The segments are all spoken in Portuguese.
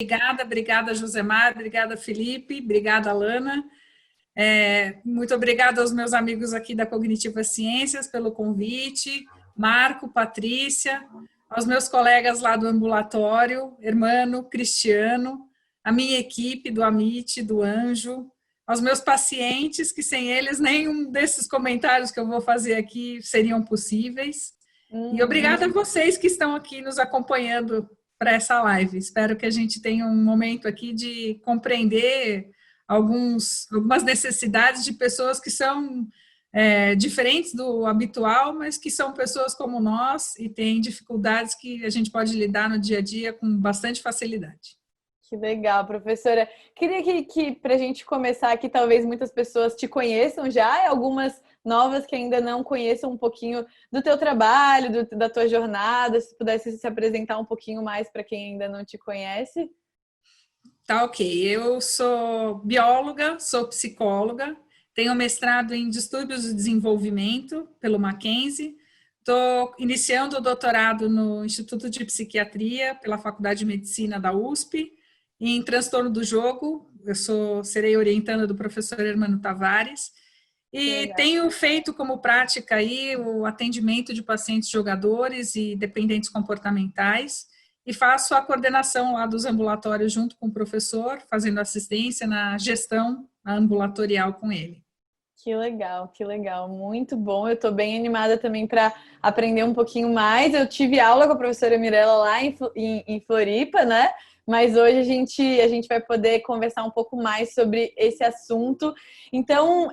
Obrigada, Josemar, obrigada, Felipe, obrigada, Alana. Muito obrigada aos meus amigos aqui da Cognitiva Ciências pelo convite, Marco, Patrícia, aos meus colegas lá do ambulatório, Hermano, Cristiano, a minha equipe do Amit, do Anjo, aos meus pacientes, que sem eles nenhum desses comentários que eu vou fazer aqui seriam possíveis. E obrigada a vocês que estão aqui nos acompanhando para essa live. Espero que a gente tenha um momento aqui de compreender algumas necessidades de pessoas que são diferentes do habitual, mas que são pessoas como nós e têm dificuldades que a gente pode lidar no dia a dia com bastante facilidade. Que legal, professora. Queria que para a gente começar aqui, talvez muitas pessoas te conheçam já, e algumas novas que ainda não conheçam um pouquinho do teu trabalho, da tua jornada, se pudesse se apresentar um pouquinho mais para quem ainda não te conhece. Tá, ok. Eu sou bióloga, sou psicóloga, tenho mestrado em Distúrbios do Desenvolvimento pelo Mackenzie, estou iniciando o doutorado no Instituto de Psiquiatria pela Faculdade de Medicina da USP, em transtorno do jogo. Eu serei orientanda do professor Hermano Tavares, e tenho feito como prática aí o atendimento de pacientes jogadores e dependentes comportamentais, e faço a coordenação lá dos ambulatórios junto com o professor, fazendo assistência na gestão ambulatorial com ele. Que legal, muito bom. Eu estou bem animada também para aprender um pouquinho mais. Eu tive aula com a professora Mirella lá em Floripa, né? Mas hoje a gente vai poder conversar um pouco mais sobre esse assunto. Então,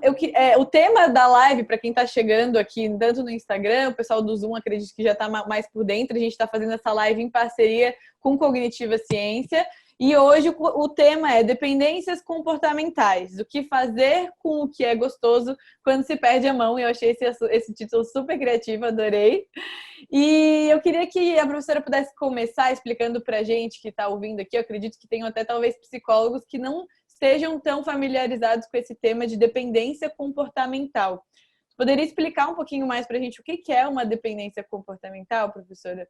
o tema da live, para quem está chegando aqui, tanto no Instagram, o pessoal do Zoom acredito que já está mais por dentro, a gente está fazendo essa live em parceria com Cognitiva Ciência. E hoje o tema é dependências comportamentais, o que fazer com o que é gostoso quando se perde a mão. E eu achei esse título super criativo, adorei. E eu queria que a professora pudesse começar explicando para a gente que está ouvindo aqui. Eu acredito que tenham até talvez psicólogos que não estejam tão familiarizados com esse tema de dependência comportamental. Poderia explicar um pouquinho mais para a gente o que é uma dependência comportamental, professora?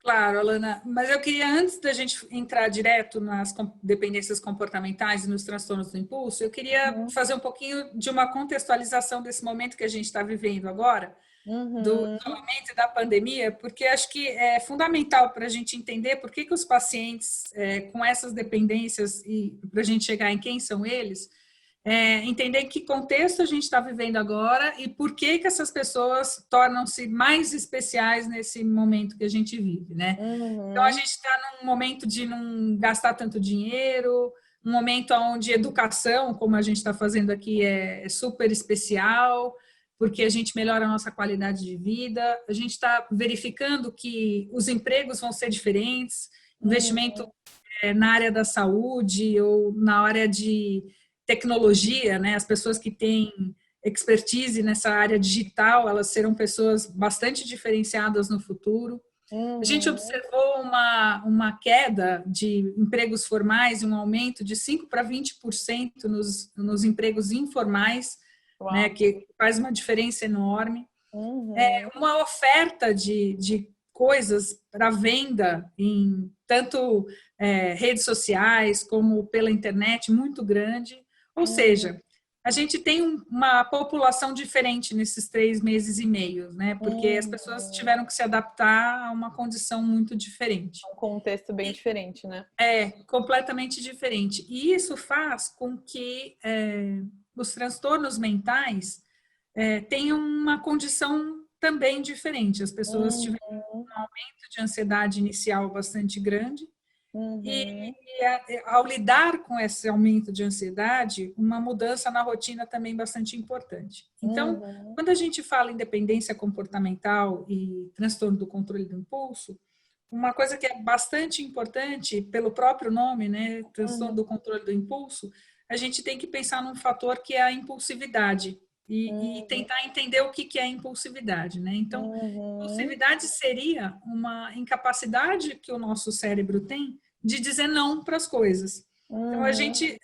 Claro, Alana, mas eu queria, antes da gente entrar direto nas dependências comportamentais e nos transtornos do impulso, eu queria fazer um pouquinho de uma contextualização desse momento que a gente está vivendo agora, do isolamento e da pandemia, porque acho que é fundamental para a gente entender por que os pacientes com essas dependências, e para a gente chegar em quem são eles, entender que contexto a gente está vivendo agora e por que essas pessoas tornam-se mais especiais nesse momento que a gente vive, né? Então, a gente está num momento de não gastar tanto dinheiro, um momento onde educação, como a gente está fazendo aqui, é super especial, porque a gente melhora a nossa qualidade de vida, a gente está verificando que os empregos vão ser diferentes, investimento na área da saúde ou na área de tecnologia, né? As pessoas que têm expertise nessa área digital, elas serão pessoas bastante diferenciadas no futuro. A gente observou uma queda de empregos formais, um aumento de 5% para 20% nos empregos informais, né, que faz uma diferença enorme. Uma oferta de coisas para venda em tanto redes sociais como pela internet muito grande. Ou seja, a gente tem uma população diferente nesses 3 meses e meio, né? Porque as pessoas tiveram que se adaptar a uma condição muito diferente. Um contexto bem diferente, né? Completamente diferente. E isso faz com que os transtornos mentais tenham uma condição também diferente. As pessoas tiveram um aumento de ansiedade inicial bastante grande, e ao lidar com esse aumento de ansiedade, uma mudança na rotina também bastante importante. Então, quando a gente fala em dependência comportamental e transtorno do controle do impulso, uma coisa que é bastante importante, pelo próprio nome, né, transtorno do controle do impulso, a gente tem que pensar num fator que é a impulsividade e tentar entender o que é impulsividade, né? Então, impulsividade seria uma incapacidade que o nosso cérebro tem de dizer não para as coisas. Então, a gente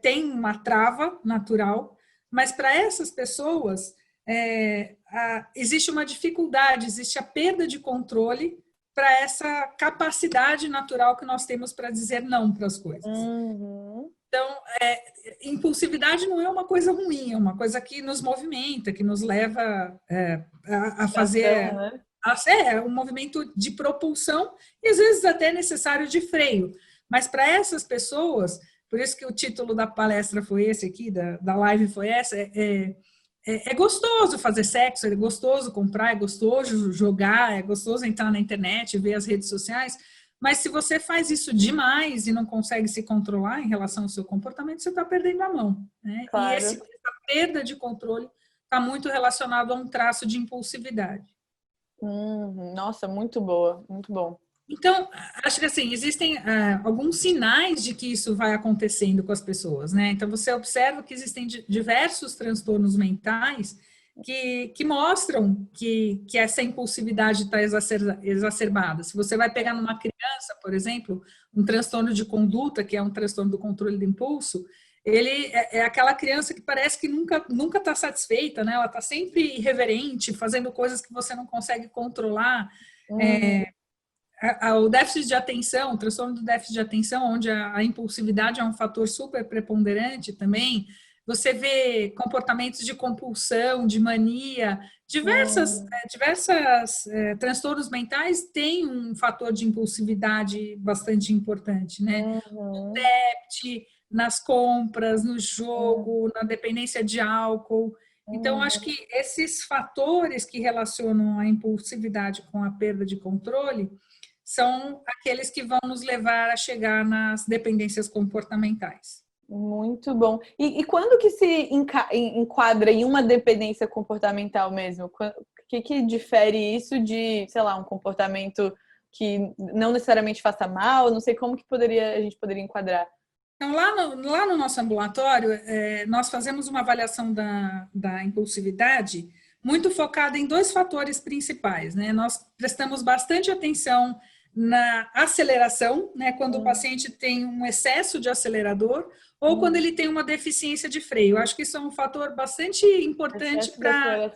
tem uma trava natural, mas para essas pessoas existe uma dificuldade, existe a perda de controle para essa capacidade natural que nós temos para dizer não para as coisas. Então, impulsividade não é uma coisa ruim, é uma coisa que nos movimenta, que nos leva a fazer... né? É um movimento de propulsão e às vezes até necessário de freio. Mas para essas pessoas, por isso que o título da palestra foi esse aqui, da live foi essa, é gostoso fazer sexo, é gostoso comprar, é gostoso jogar, é gostoso entrar na internet, ver as redes sociais, mas se você faz isso demais e não consegue se controlar em relação ao seu comportamento, você está perdendo a mão, né? Claro. E essa perda de controle está muito relacionado a um traço de impulsividade. Nossa, muito boa, muito bom. Então, acho que assim, existem alguns sinais de que isso vai acontecendo com as pessoas, né? Então, você observa que existem diversos transtornos mentais que mostram que essa impulsividade está exacerbada. Se você vai pegar numa criança, por exemplo, um transtorno de conduta, que é um transtorno do controle do impulso, ele é aquela criança que parece que nunca está satisfeita, né? Ela está sempre irreverente, fazendo coisas que você não consegue controlar. O déficit de atenção, o transtorno do déficit de atenção, onde a impulsividade é um fator super preponderante também, você vê comportamentos de compulsão, de mania, diversas transtornos mentais têm um fator de impulsividade bastante importante, né? No déficit, nas compras, no jogo, na dependência de álcool. Então, acho que esses fatores que relacionam a impulsividade com a perda de controle são aqueles que vão nos levar a chegar nas dependências comportamentais. Muito bom. E quando que se enquadra em uma dependência comportamental mesmo? O que difere isso de, sei lá, um comportamento que não necessariamente faça mal? Não sei como que a gente poderia enquadrar. Então, lá no nosso ambulatório, nós fazemos uma avaliação da impulsividade muito focada em dois fatores principais, né? Nós prestamos bastante atenção na aceleração, né? Quando o paciente tem um excesso de acelerador ou quando ele tem uma deficiência de freio. Eu acho que isso é um fator bastante importante para...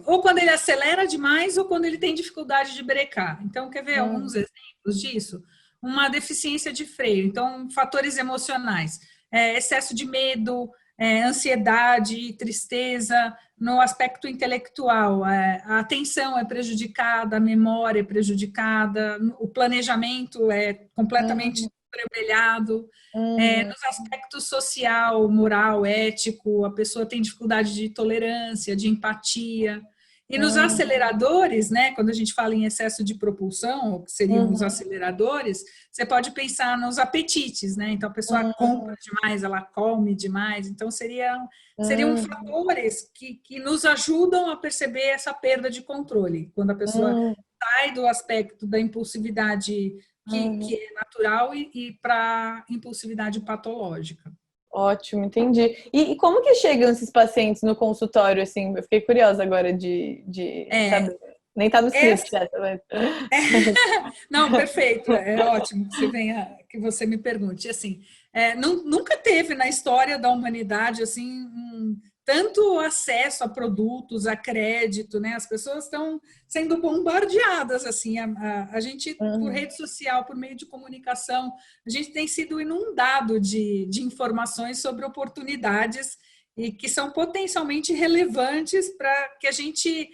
ou quando ele acelera demais ou quando ele tem dificuldade de brecar. Então, quer ver alguns exemplos disso? Uma deficiência de freio. Então, fatores emocionais, excesso de medo, ansiedade, tristeza. No aspecto intelectual, a atenção é prejudicada, a memória é prejudicada, o planejamento é completamente estrambelhado. Nos aspectos social, moral, ético, a pessoa tem dificuldade de tolerância, de empatia. E nos aceleradores, né, quando a gente fala em excesso de propulsão, que seriam os aceleradores, você pode pensar nos apetites, né? Então a pessoa compra demais, ela come demais. Então seriam fatores que nos ajudam a perceber essa perda de controle. Quando a pessoa sai do aspecto da impulsividade que é natural e para impulsividade patológica. Ótimo, entendi. E como que chegam esses pacientes no consultório, assim? Eu fiquei curiosa agora de saber. Nem tá no script, mas... Não, perfeito. É ótimo que você me pergunte. Assim, nunca teve na história da humanidade assim tanto acesso a produtos, a crédito, né? As pessoas estão sendo bombardeadas assim. A gente, por rede social, por meio de comunicação, a gente tem sido inundado de informações sobre oportunidades e que são potencialmente relevantes para que a gente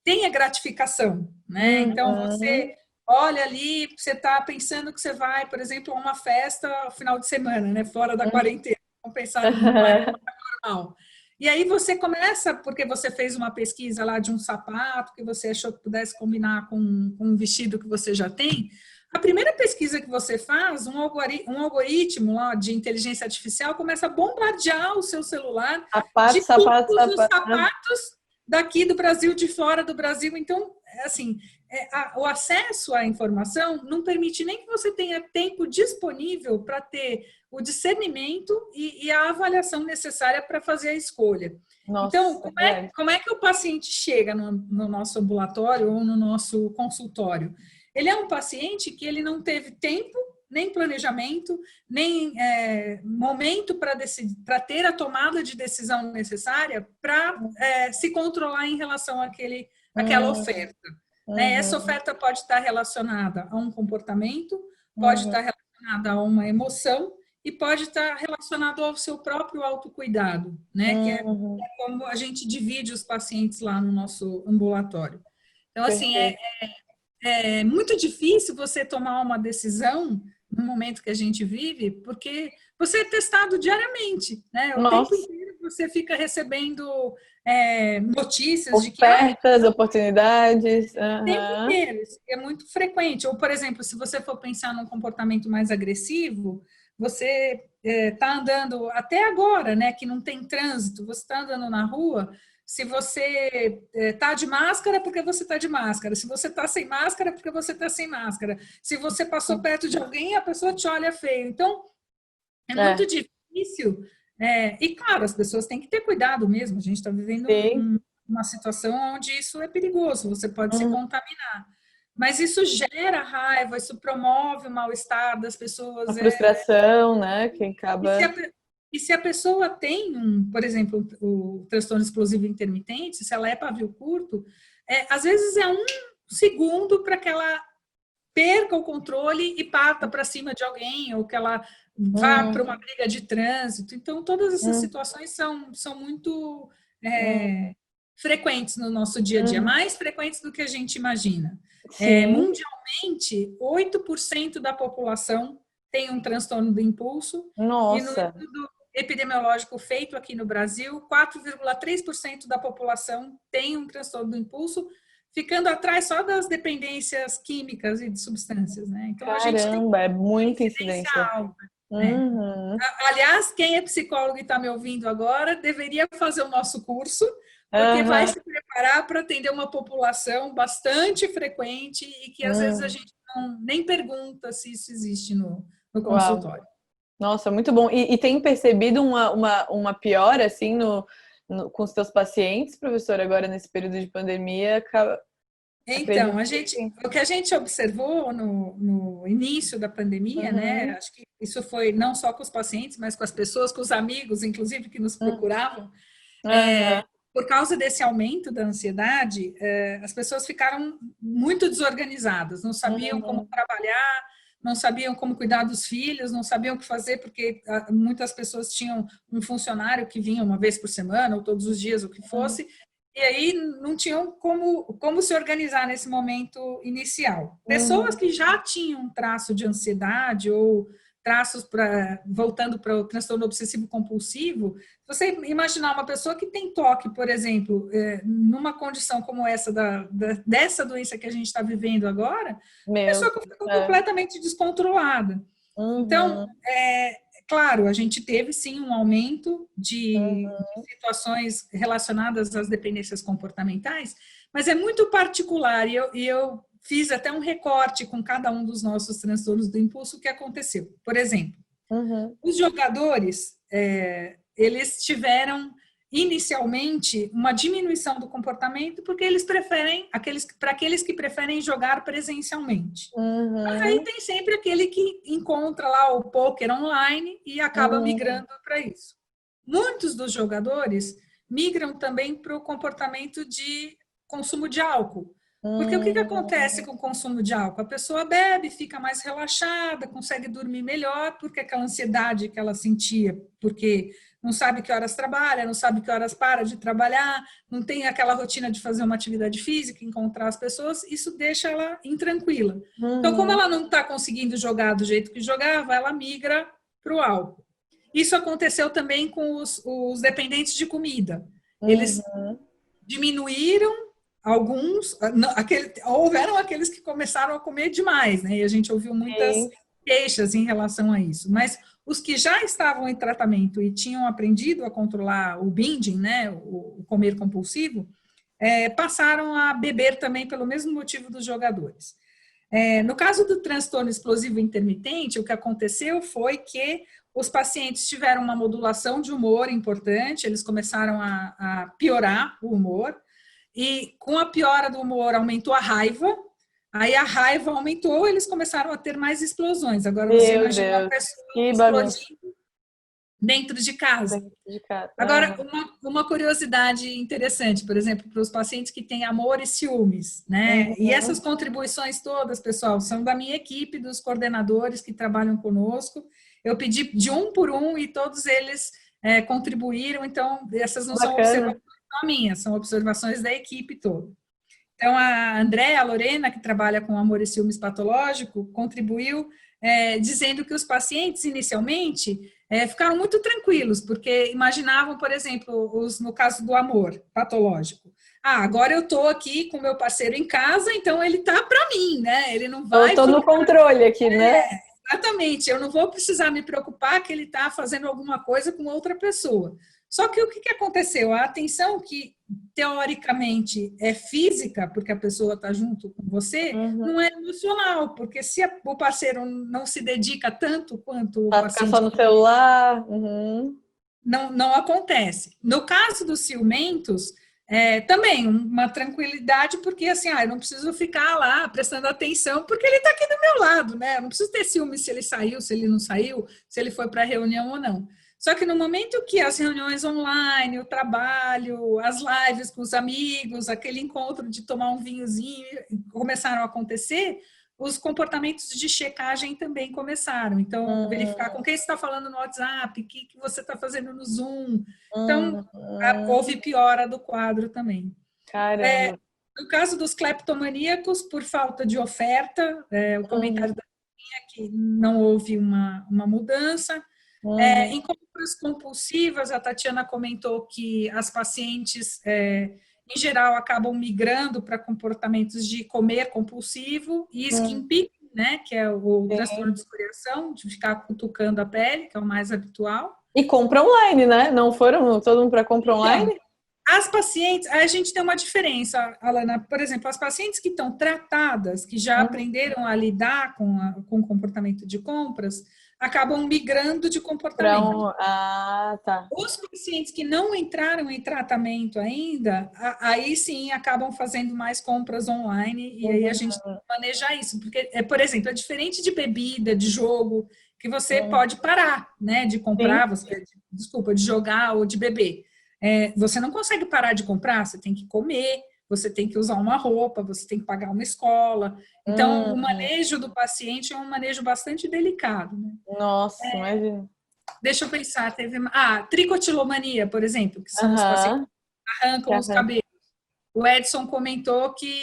tenha gratificação, né? Então, você olha ali, você está pensando que você vai, por exemplo, a uma festa no final de semana, né? Fora da quarentena. Vamos pensar numa época normal. E aí você começa, porque você fez uma pesquisa lá de um sapato que você achou que pudesse combinar com um vestido que você já tem. A primeira pesquisa que você faz, um algoritmo lá de inteligência artificial começa a bombardear o seu celular de todos os sapatos daqui do Brasil, de fora do Brasil. Então, assim, o acesso à informação não permite nem que você tenha tempo disponível para ter o discernimento e a avaliação necessária para fazer a escolha. Nossa, então, como é que o paciente chega no nosso ambulatório ou no nosso consultório? Ele é um paciente que ele não teve tempo, nem planejamento, nem momento para ter a tomada de decisão necessária para se controlar em relação àquela oferta. né? Essa Uhum. oferta pode estar relacionada a um comportamento, pode Uhum. estar relacionada a uma emoção e pode estar relacionado ao seu próprio autocuidado, né? Que é Uhum. como a gente divide os pacientes lá no nosso ambulatório. Então, assim, Perfeito. é muito difícil você tomar uma decisão no momento que a gente vive, porque você é testado diariamente, né? O tempo Nossa, inteiro você fica recebendo notícias de que ofertas, oportunidades. o tempo Aham. inteiro, isso é muito frequente. Ou, por exemplo, se você for pensar num comportamento mais agressivo, você está andando até agora, né? Que não tem trânsito, você está andando na rua. Se você está de máscara, é porque você está de máscara. Se você está sem máscara, é porque você está sem máscara. Se você passou perto de alguém, a pessoa te olha feio. Então, é muito É, difícil. E, claro, as pessoas têm que ter cuidado mesmo. A gente está vivendo sim. uma situação onde isso é perigoso, você pode se Uhum. contaminar. Mas isso gera raiva, isso promove o mal-estar das A pessoas. frustração, né? Que E se acaba. a, e se a pessoa tem, por exemplo, o transtorno explosivo intermitente, se ela é pavio curto, às vezes é um segundo para que ela perca o controle e parta para cima de alguém, ou que ela vá para uma Uhum. briga de trânsito. Então, todas essas Uhum. situações são muito Uhum. frequentes no nosso dia a dia, Uhum. mais frequentes do que a gente imagina. Sim. Mundialmente, 8% da população tem um transtorno do impulso, e no Nossa. estudo epidemiológico feito aqui no Brasil, 4,3% da população tem um transtorno do impulso, ficando atrás só das dependências químicas e de substâncias, né? Então, a gente tem Caramba, é uma muita incidência incidência. alta, né? Uhum. Aliás, quem é psicólogo e está me ouvindo agora, deveria fazer o nosso curso, porque vai Aham. se preparar para atender uma população bastante frequente e que às vezes a Uhum. gente nem pergunta se isso existe no Uau. consultório. Nossa, muito bom. E tem percebido uma piora, assim, com os teus pacientes, professor, agora nesse período de pandemia? Então, Acredito que sim. o que a gente observou no início da pandemia, né? Uhum. Acho que isso foi não só com os pacientes, mas com as pessoas, com os amigos, inclusive, que nos Uhum. procuravam. Aham. Por causa desse aumento da ansiedade, as pessoas ficaram muito desorganizadas, não sabiam como Uhum. trabalhar, não sabiam como cuidar dos filhos, não sabiam o que fazer, porque muitas pessoas tinham um funcionário que vinha uma vez por semana, ou todos os dias, o que Uhum. fosse, e aí não tinham como se organizar nesse momento inicial. Pessoas Uhum. que já tinham um traço de ansiedade ou traços voltando para o transtorno obsessivo compulsivo, você imaginar uma pessoa que tem toque, por exemplo, numa condição como essa dessa doença que a gente está vivendo agora, a Meu pessoa Deus. ficou É. completamente descontrolada. Então, Uhum. claro, a gente teve sim um aumento Uhum. de situações relacionadas às dependências comportamentais, mas é muito particular e eu fiz até um recorte com cada um dos nossos transtornos do impulso o que aconteceu. Por exemplo, Uhum. os jogadores, eles tiveram inicialmente uma diminuição do comportamento porque eles preferem para aqueles que preferem jogar presencialmente. Mas aí Uhum. tem sempre aquele que encontra lá o poker online e acaba Uhum. migrando para isso. Muitos dos jogadores migram também para o comportamento de consumo de álcool. Porque o que acontece Uhum. com o consumo de álcool? A pessoa bebe, fica mais relaxada, consegue dormir melhor, porque aquela ansiedade que ela sentia, porque não sabe que horas trabalha, não sabe que horas para de trabalhar, não tem aquela rotina de fazer uma atividade física, encontrar as pessoas, isso deixa ela intranquila. Então, como Uhum. ela não está conseguindo jogar do jeito que jogava, ela migra para o álcool. Isso aconteceu também com os dependentes de comida. Eles Uhum. diminuíram alguns, houveram aqueles que começaram a comer demais, né? E a gente ouviu muitas Sim. queixas em relação a isso. Mas os que já estavam em tratamento e tinham aprendido a controlar o binging, né, o comer compulsivo, passaram a beber também pelo mesmo motivo dos jogadores. No caso do transtorno explosivo intermitente, o que aconteceu foi que os pacientes tiveram uma modulação de humor importante, eles começaram a piorar o humor, e com a piora do humor aumentou a raiva, aí a raiva aumentou, eles começaram a ter mais explosões. Agora você Meu imagina uma Deus. pessoa Que bagunça. explodindo dentro de casa. Dentro de casa. Agora, uma curiosidade interessante, por exemplo, para os pacientes que têm amor e ciúmes, né? E essas Uhum. contribuições todas, pessoal, são da minha equipe, dos coordenadores que trabalham conosco. Eu pedi de um por um e todos eles contribuíram, então essas não são Bacana. observações minhas, são observações da equipe toda. Então, a Andréa, a Lorena, que trabalha com amor e ciúmes patológico, contribuiu dizendo que os pacientes, inicialmente, ficaram muito tranquilos, porque imaginavam, por exemplo, no caso do amor patológico. Ah, agora eu estou aqui com meu parceiro em casa, então ele está para mim, né? Ele não Eu vai tô no ficar... controle aqui, né? Exatamente, eu não vou precisar me preocupar que ele está fazendo alguma coisa com outra pessoa. Só que o que aconteceu? A atenção que, teoricamente, é física, porque a pessoa está junto com você, Uhum. não é emocional, porque se o parceiro não se dedica tanto quanto o Pra ficar só paciente, no celular. Uhum. não acontece. No caso dos ciumentos, também uma tranquilidade, porque assim, eu não preciso ficar lá prestando atenção, porque ele está aqui do meu lado, né? Eu não preciso ter ciúme se ele saiu, se ele não saiu, se ele foi para a reunião ou não. Só que no momento que as reuniões online, o trabalho, as lives com os amigos, aquele encontro de tomar um vinhozinho começaram a acontecer, os comportamentos de checagem também começaram. Então, verificar com quem você está falando no WhatsApp, o que você está fazendo no Zoom. Então, Uhum. houve piora do quadro também. Caramba. No caso dos cleptomaníacos, por falta de oferta, o comentário da minha é que não houve uma mudança. Uhum. Em compras compulsivas, a Tatiana comentou que as pacientes, em geral, acabam migrando para comportamentos de comer compulsivo e Uhum. skin picking, né, que é o Sim. transtorno de escoriação, de ficar cutucando a pele, que é o mais habitual. E compra online, né? Não foram todo mundo para compra Então, online? as pacientes, a gente tem uma diferença, Alana. Por exemplo, as pacientes que estão tratadas, que já Uhum. aprenderam a lidar com o comportamento de compras, acabam migrando de comportamento. Ah, tá. Os pacientes que não entraram em tratamento ainda, aí sim acabam fazendo mais compras online e aí a Uhum. gente tem que manejar isso, porque, por exemplo, é diferente de bebida, de jogo, que você Uhum. pode parar, né, de Sim. comprar, desculpa, de jogar ou de beber. Você não consegue parar de comprar, você tem que comer, você tem que usar uma roupa, você tem que pagar uma escola. Então, o Uhum. manejo do paciente é um manejo bastante delicado, né? Nossa, imagina. Deixa eu pensar, teve. Tricotilomania, por exemplo, que são os pacientes Aham. que arrancam os Aham. cabelos. O Edson comentou que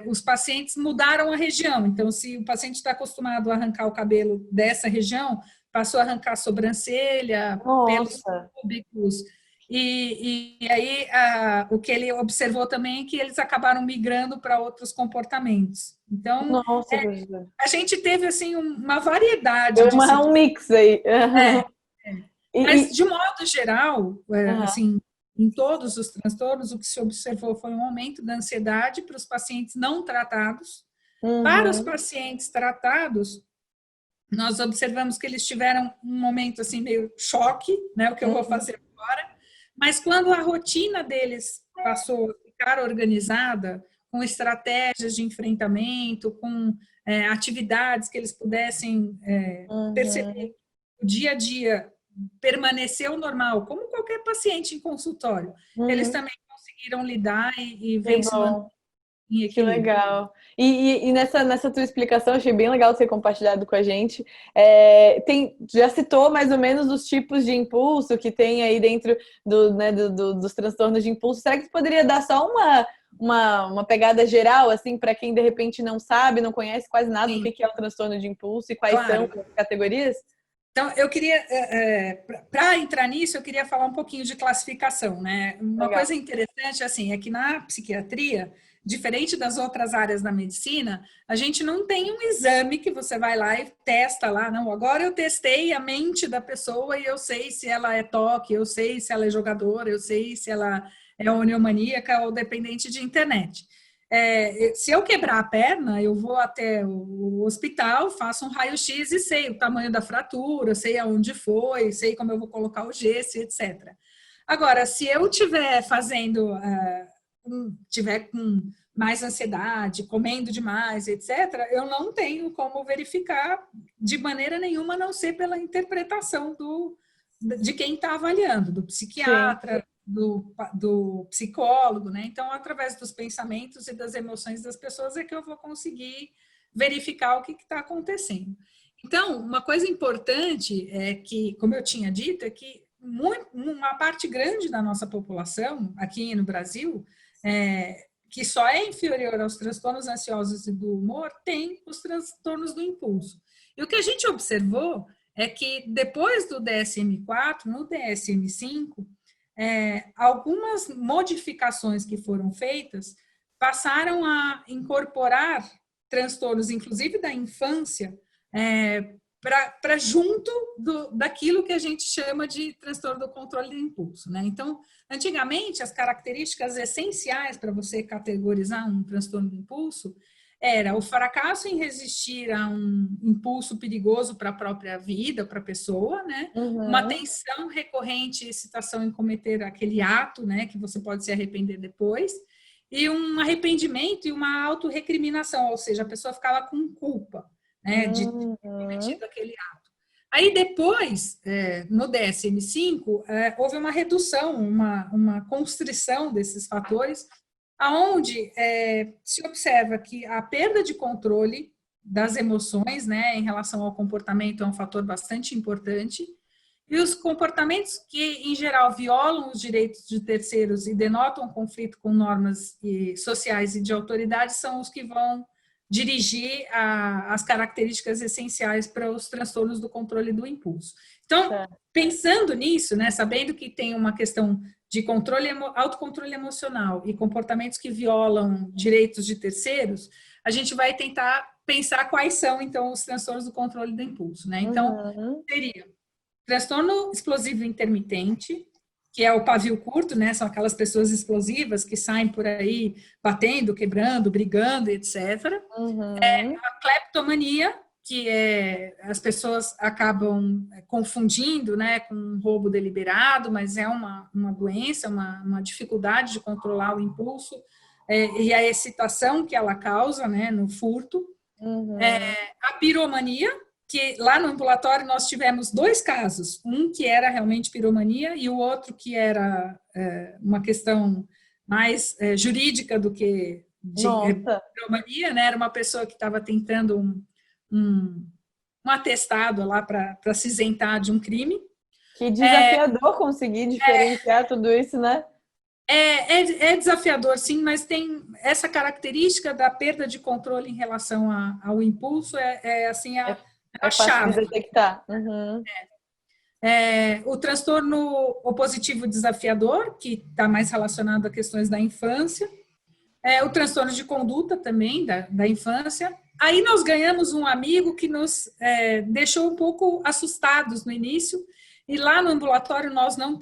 os pacientes mudaram a região. Então, se o paciente está acostumado a arrancar o cabelo dessa região, passou a arrancar a sobrancelha, pelos Nossa. púbicos. E aí, o que ele observou também é que eles acabaram migrando para outros comportamentos. Então, Nossa, professor. a gente teve assim uma variedade Deu de um situações. mix aí. É, Aham. mas, E, de modo geral, aham. assim, em todos os transtornos, o que se observou foi um aumento da ansiedade para os pacientes não tratados. Para os Uhum. pacientes tratados, nós observamos que eles tiveram um momento assim meio choque, né, o que eu vou Uhum. fazer agora, mas quando a rotina deles passou a ficar organizada, com estratégias de enfrentamento, com atividades que eles pudessem perceber Uhum. o dia a dia permaneceu normal, como qualquer paciente em consultório. Eles Uhum. também conseguiram lidar e Que vem se mantendo bom. em Que equilíbrio. legal. E nessa tua explicação, achei bem legal você compartilhado com a gente. Já citou mais ou menos os tipos de impulso que tem aí dentro né, dos transtornos de impulso. Será que você poderia dar só uma pegada geral, assim, para quem de repente não sabe, não conhece quase nada do Sim, que é o transtorno de impulso e quais são claro. as categorias? Então, eu queria, para entrar nisso, eu queria falar um pouquinho de classificação, né? Uma Legal. coisa interessante, assim, é que na psiquiatria, diferente das outras áreas da medicina, a gente não tem um exame que você vai lá e testa lá, não, agora eu testei a mente da pessoa e eu sei se ela é toque, eu sei se ela é jogadora, eu sei se ela é oniomaníaca ou dependente de internet. Se eu quebrar a perna, eu vou até o hospital, faço um raio-x e sei o tamanho da fratura, sei aonde foi, sei como eu vou colocar o gesso, etc. Agora, se eu estiver tiver com mais ansiedade, comendo demais, etc., eu não tenho como verificar de maneira nenhuma, a não ser pela interpretação de quem está avaliando, do psiquiatra, do psicólogo, né? Então, através dos pensamentos e das emoções das pessoas é que eu vou conseguir verificar o que está acontecendo. Então, uma coisa importante é que, como eu tinha dito, é que uma parte grande da nossa população, aqui no Brasil, que só é inferior aos transtornos ansiosos e do humor, tem os transtornos do impulso. E o que a gente observou é que depois do DSM-4, no DSM-5, algumas modificações que foram feitas passaram a incorporar transtornos, inclusive da infância, para junto daquilo que a gente chama de transtorno do controle do impulso, né? Então, antigamente, as características essenciais para você categorizar um transtorno do impulso era o fracasso em resistir a um impulso perigoso para a própria vida, para a pessoa, né? Uma tensão recorrente e excitação em cometer aquele ato, né? Que você pode se arrepender depois, e um arrependimento e uma autorrecriminação, ou seja, a pessoa ficava com culpa, né? De ter cometido aquele ato. Aí depois, no DSM-5, houve uma redução, uma constrição desses fatores, aonde se observa que a perda de controle das emoções, né, em relação ao comportamento é um fator bastante importante, e os comportamentos que, em geral, violam os direitos de terceiros e denotam conflito com normas sociais e de autoridade são os que vão dirigir as características essenciais para os transtornos do controle do impulso. Então, pensando nisso, né, sabendo que tem uma questão de controle, autocontrole emocional e comportamentos que violam direitos de terceiros, a gente vai tentar pensar quais são, então, os transtornos do controle do impulso, né? Então, seria transtorno explosivo intermitente, que é o pavio curto, né? São aquelas pessoas explosivas que saem por aí batendo, quebrando, brigando, etc. A cleptomania, que as pessoas acabam confundindo, né, com um roubo deliberado, mas é uma doença, uma dificuldade de controlar o impulso e a excitação que ela causa, né, no furto. A piromania, que lá no ambulatório nós tivemos 2 casos, um que era realmente piromania e o outro que era uma questão mais jurídica do que de piromania, né? Era uma pessoa que estava tentando um atestado lá para se isentar de um crime. Que desafiador conseguir diferenciar tudo isso, né? É desafiador, sim, mas tem essa característica da perda de controle em relação ao impulso, assim, a fácil de chave. detectar. O transtorno opositivo desafiador, que está mais relacionado a questões da infância. O transtorno de conduta também, da infância. Aí nós ganhamos um amigo que nos deixou um pouco assustados no início, e lá no ambulatório nós não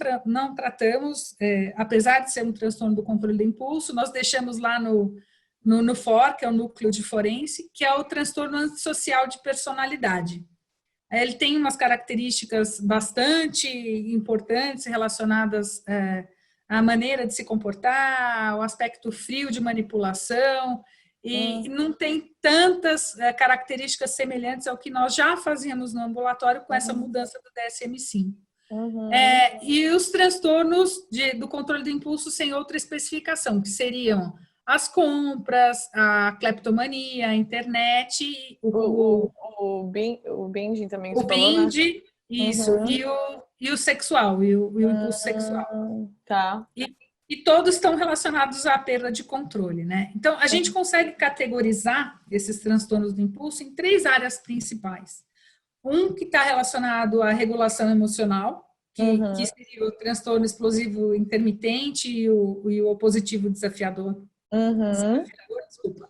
tratamos, apesar de ser um transtorno do controle do impulso, nós deixamos lá no FOR, que é o núcleo de forense, que é o transtorno antissocial de personalidade. Ele tem umas características bastante importantes relacionadas à maneira de se comportar, ao aspecto frio de manipulação, e não tem tantas características semelhantes ao que nós já fazíamos no ambulatório com essa mudança do DSM-5. E os transtornos do controle do impulso sem outra especificação, que seriam as compras, a cleptomania, a internet, o binging também. O binge, isso, e o sexual, e o impulso sexual. Tá. E todos estão relacionados à perda de controle, né? Então, a gente consegue categorizar esses transtornos do impulso em 3 áreas principais. Um que está relacionado à regulação emocional, que seria o transtorno explosivo intermitente e o opositivo desafiador. Desculpa.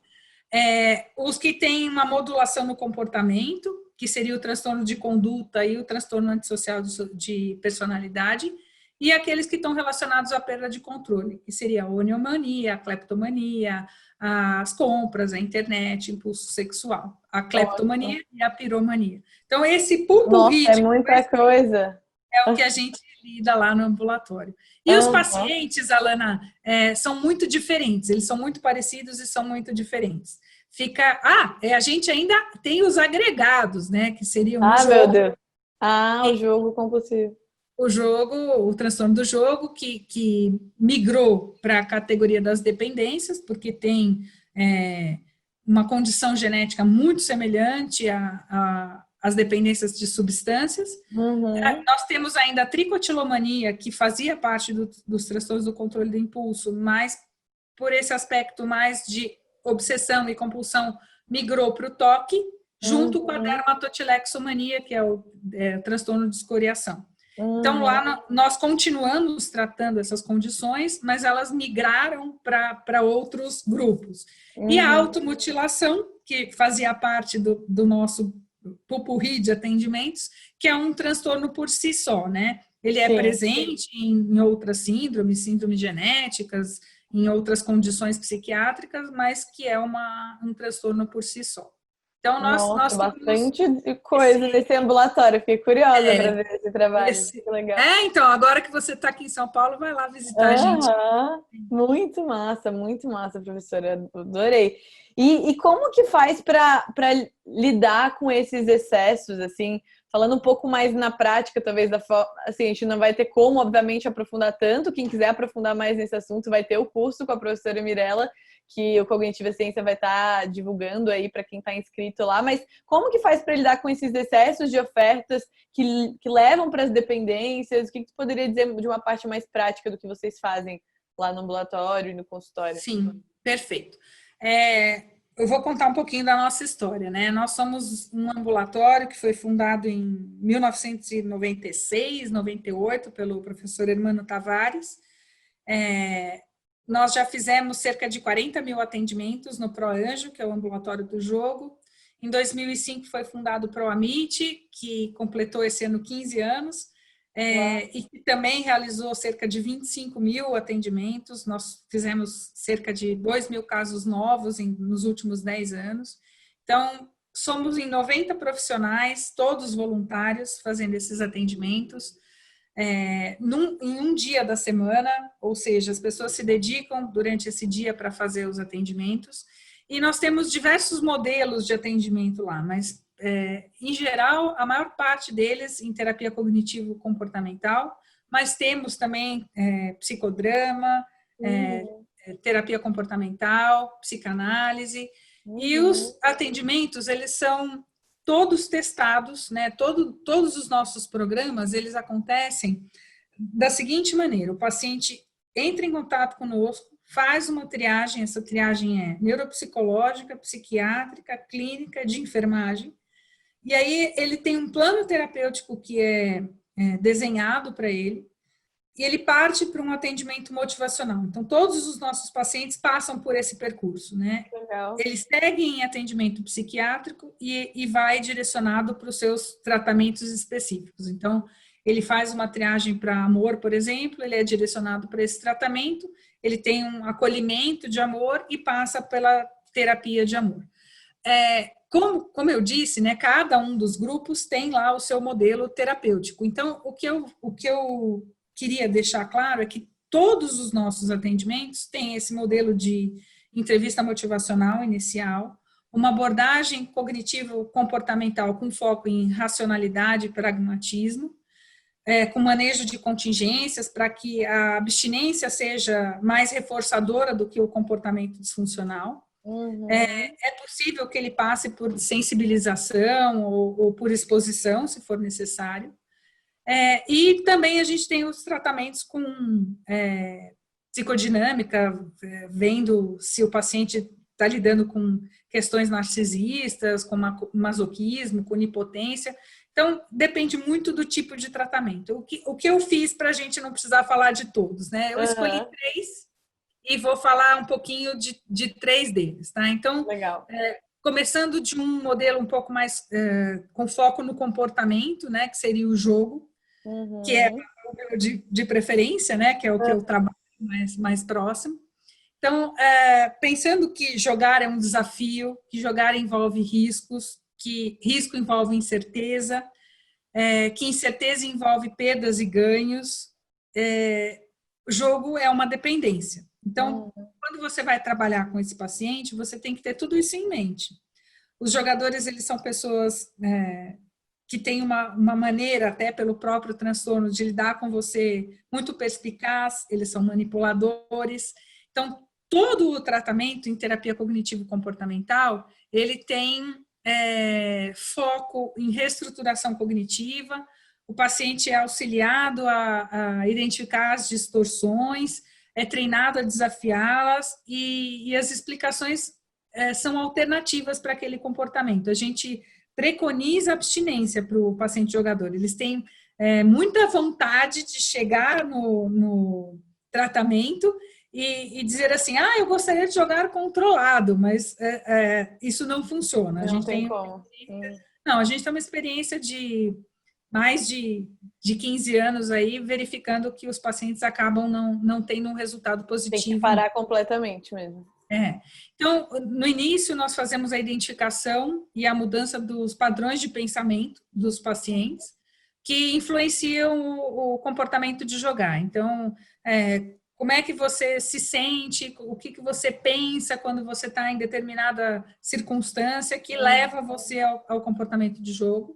Os que têm uma modulação no comportamento, que seria o transtorno de conduta e o transtorno antissocial de personalidade, e aqueles que estão relacionados à perda de controle, que seria a oniomania, a cleptomania, as compras, a internet, impulso sexual, a cleptomania e a piromania. Então, esse pupurri é muita coisa. É o que a gente lida lá no ambulatório. E os pacientes, Alana, são muito diferentes, eles são muito parecidos e são muito diferentes. A gente ainda tem os agregados, né? Que seriam meu Deus. O jogo compulsivo. o transtorno do jogo, que migrou para a categoria das dependências, porque tem uma condição genética muito semelhante às dependências de substâncias. Uhum. Nós temos ainda a tricotilomania, que fazia parte dos transtornos do controle do impulso, mas por esse aspecto mais de obsessão e compulsão, migrou para o toque, junto com a Uhum. dermatotilexomania, que é o transtorno de escoriação. Então, Uhum. lá nós continuamos tratando essas condições, mas elas migraram para outros grupos. E a Uhum. automutilação, que fazia parte do nosso pupurri de atendimentos, que é um transtorno por si só, né? Ele é Sim. presente em outras síndromes genéticas, em outras condições psiquiátricas, mas que é um transtorno por si só. Então, Nossa, nós temos bastante coisa esse, nesse ambulatório. Fiquei curiosa para ver esse trabalho. esse... Que legal. Então, agora que você está aqui em São Paulo, vai lá visitar a gente. Aham. Muito massa, professora. Adorei. E como que faz para lidar com esses excessos, assim, falando um pouco mais na prática, talvez da forma, assim, a gente não vai ter como, obviamente, aprofundar tanto. Quem quiser aprofundar mais nesse assunto, vai ter o curso com a professora Mirella, que o Cognitiva Ciência vai estar divulgando aí para quem está inscrito lá. Mas como que faz para lidar com esses excessos de ofertas que levam para as dependências? O que tu poderia dizer de uma parte mais prática do que vocês fazem lá no ambulatório e no consultório? Sim, perfeito. Eu vou contar um pouquinho da nossa história, né? Nós somos um ambulatório que foi fundado em 1996, 98, pelo professor Hermano Tavares. Nós já fizemos cerca de 40 mil atendimentos no ProAnjo, que é o ambulatório do jogo. Em 2005 foi fundado o ProAmite, que completou esse ano 15 anos, e que também realizou cerca de 25 mil atendimentos. Nós fizemos cerca de 2 mil casos novos nos últimos 10 anos. Então, somos em 90 profissionais, todos voluntários, fazendo esses atendimentos. Em um dia da semana, ou seja, as pessoas se dedicam durante esse dia para fazer os atendimentos, e nós temos diversos modelos de atendimento lá, mas, em geral, a maior parte deles em terapia cognitivo-comportamental, mas temos também psicodrama, Uhum. terapia comportamental, psicanálise, e Uhum. os atendimentos, eles são todos testados, né? Todos os nossos programas, eles acontecem da seguinte maneira: o paciente entra em contato conosco, faz uma triagem, essa triagem é neuropsicológica, psiquiátrica, clínica, de enfermagem, e aí ele tem um plano terapêutico que é desenhado para ele, e ele parte para um atendimento motivacional. Então, todos os nossos pacientes passam por esse percurso, né? Legal. Eles seguem em atendimento psiquiátrico e vai direcionado para os seus tratamentos específicos. Então, ele faz uma triagem para amor, por exemplo, ele é direcionado para esse tratamento, ele tem um acolhimento de amor e passa pela terapia de amor. Como eu disse, né, cada um dos grupos tem lá o seu modelo terapêutico. Então, o que eu queria deixar claro é que todos os nossos atendimentos têm esse modelo de entrevista motivacional inicial, uma abordagem cognitivo-comportamental com foco em racionalidade e pragmatismo, com manejo de contingências para que a abstinência seja mais reforçadora do que o comportamento disfuncional. Uhum. É possível que ele passe por sensibilização ou por exposição, se for necessário. E também a gente tem os tratamentos com psicodinâmica, vendo se o paciente está lidando com questões narcisistas, com masoquismo, com onipotência. Então, depende muito do tipo de tratamento. O que eu fiz para a gente não precisar falar de todos, né? Eu escolhi Uhum. 3 e vou falar um pouquinho de 3 deles, tá? Então, Legal. começando de um modelo um pouco mais com foco no comportamento, né? Que seria o jogo, que é Uhum. o meu de preferência, né? Que é o que eu trabalho mais próximo. Então, pensando que jogar é um desafio, que jogar envolve riscos, que risco envolve incerteza, que incerteza envolve perdas e ganhos, o jogo é uma dependência. Então, Uhum. quando você vai trabalhar com esse paciente, você tem que ter tudo isso em mente. Os jogadores, eles são pessoas que tem uma maneira, até pelo próprio transtorno, de lidar com você muito perspicaz, eles são manipuladores. Então, todo o tratamento em terapia cognitivo-comportamental, ele tem foco em reestruturação cognitiva, o paciente é auxiliado a identificar as distorções, é treinado a desafiá-las e as explicações são alternativas para aquele comportamento. A gente preconiza abstinência para o paciente jogador. Eles têm muita vontade de chegar no tratamento e dizer assim, eu gostaria de jogar controlado, mas isso não funciona. Não tem como. Não, a gente tem uma experiência de mais de 15 anos aí, verificando que os pacientes acabam não tendo um resultado positivo. Tem que parar completamente mesmo. Então, no início, nós fazemos a identificação e a mudança dos padrões de pensamento dos pacientes, que influenciam o comportamento de jogar. Então, como é que você se sente, o que você pensa quando você está em determinada circunstância que leva você ao comportamento de jogo.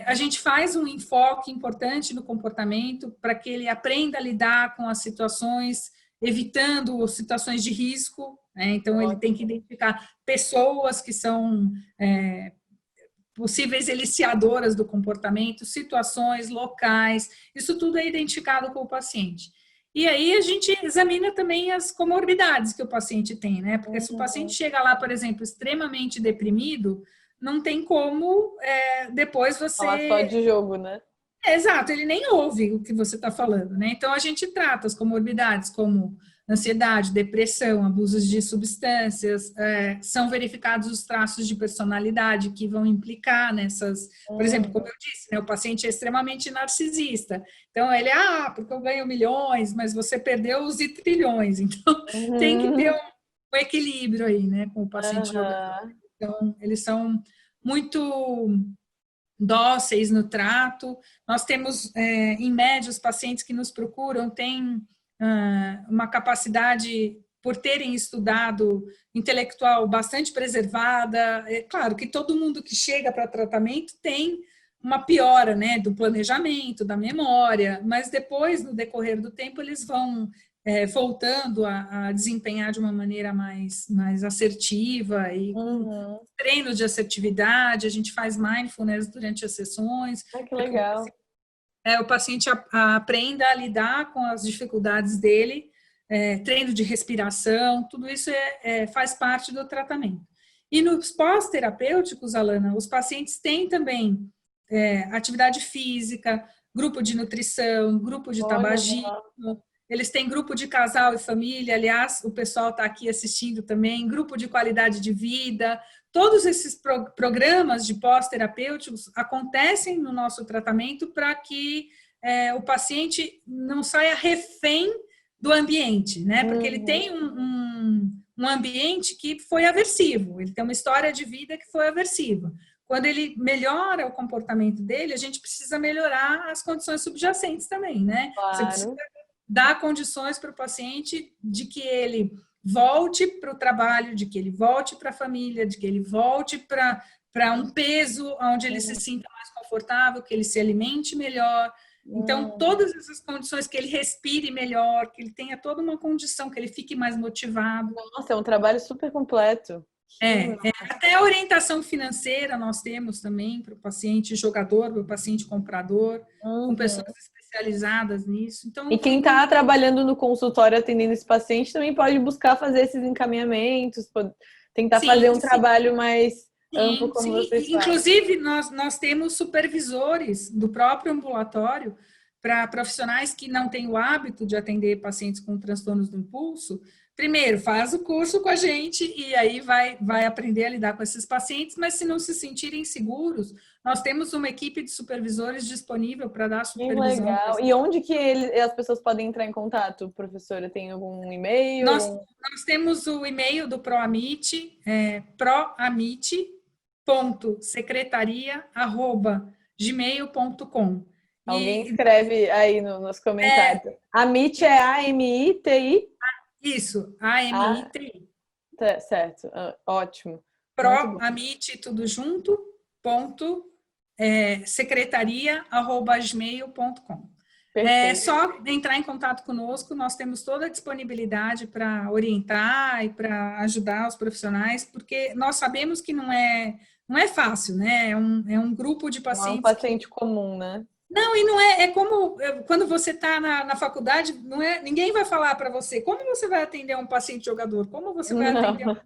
A gente faz um enfoque importante no comportamento para que ele aprenda a lidar com as situações, evitando situações de risco. Então, ele tem que identificar pessoas que são possíveis eliciadoras do comportamento, situações, locais, isso tudo é identificado com o paciente. E aí a gente examina também as comorbidades que o paciente tem, né? Porque se o paciente chega lá, por exemplo, extremamente deprimido, não tem como depois você... Falar só de jogo, né? Exato, ele nem ouve o que você está falando, né? Então, a gente trata as comorbidades como ansiedade, depressão, abusos de substâncias, são verificados os traços de personalidade que vão implicar nessas... Por exemplo, como eu disse, né, o paciente é extremamente narcisista. Então, ele, porque eu ganho milhões, mas você perdeu os trilhões. Então, tem que ter um equilíbrio aí, né, com o paciente jogador. Então, eles são muito dóceis no trato. Nós temos, em média, os pacientes que nos procuram têm uma capacidade, por terem estudado, intelectual bastante preservada. É claro que todo mundo que chega para tratamento tem uma piora, né, do planejamento, da memória, mas depois, no decorrer do tempo, eles vão voltando a desempenhar de uma maneira mais assertiva e com treino de assertividade. A gente faz mindfulness durante as sessões. Que legal. O paciente aprenda a lidar com as dificuldades dele, treino de respiração, tudo isso faz parte do tratamento. E nos pós-terapêuticos, Alana, os pacientes têm também atividade física, grupo de nutrição, grupo de tabagismo, eles têm grupo de casal e família, aliás, o pessoal está aqui assistindo também, grupo de qualidade de vida. Todos esses programas de pós-terapêuticos acontecem no nosso tratamento para que o paciente não saia refém do ambiente, né? Porque ele tem um ambiente que foi aversivo, ele tem uma história de vida que foi aversiva. Quando ele melhora o comportamento dele, a gente precisa melhorar as condições subjacentes também, né? Claro. Você precisa dar condições para o paciente de que ele volte para o trabalho, de que ele volte para a família, de que ele volte para um peso onde ele se sinta mais confortável, que ele se alimente melhor. Então, todas essas condições, que ele respire melhor, que ele tenha toda uma condição, que ele fique mais motivado. Nossa, é um trabalho super completo. Até a orientação financeira nós temos também para o paciente jogador, para o paciente comprador, com pessoas especializadas nisso. Então, e quem está trabalhando no consultório atendendo esse paciente também pode buscar fazer esses encaminhamentos, tentar fazer um trabalho mais amplo como vocês fazem. Inclusive, nós temos supervisores do próprio ambulatório para profissionais que não têm o hábito de atender pacientes com transtornos do impulso. Primeiro, faz o curso com a gente e aí vai aprender a lidar com esses pacientes, mas se não se sentirem seguros, nós temos uma equipe de supervisores disponível para dar supervisão. Que legal. E onde que as pessoas podem entrar em contato, professora? Tem algum e-mail? Nós temos o e-mail do ProAmite, proamite.secretaria@gmail.com. Alguém escreve aí nos comentários. Amite é A-M-I-T-I? Isso, A-M-I-T-I. Tá, certo, ótimo. ProAmite, tudo junto, secretaria@gmail.com. É só entrar em contato conosco, nós temos toda a disponibilidade para orientar e para ajudar os profissionais, porque nós sabemos que não é fácil, né? É um grupo de Não é um pacientes paciente comum, né? não, e não é como quando você está na faculdade, não é, ninguém vai falar para você como você vai atender um paciente jogador, como você vai atender um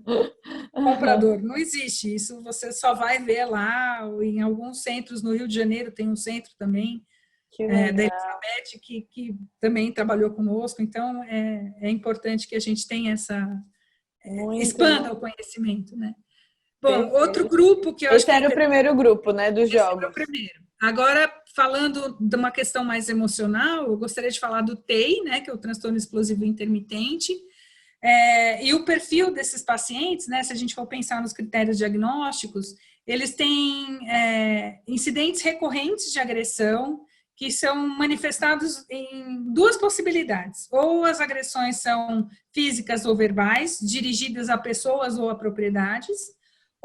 Não. comprador. Não existe isso, você só vai ver lá, ou em alguns centros, no Rio de Janeiro tem um centro também, Que da legal. Elizabeth, que também trabalhou conosco, então é importante que a gente tenha Muito expanda bom. o conhecimento, né? Bom, outro Perfeito. grupo que eu acho Esse que é era o interessante. primeiro grupo, né, dos Esse foi o jogos. primeiro. Agora, falando de uma questão mais emocional, eu gostaria de falar do TEI, né, que é o transtorno explosivo intermitente, e o perfil desses pacientes, né, se a gente for pensar nos critérios diagnósticos, eles têm incidentes recorrentes de agressão que são manifestados em duas possibilidades. Ou as agressões são físicas ou verbais, dirigidas a pessoas ou a propriedades,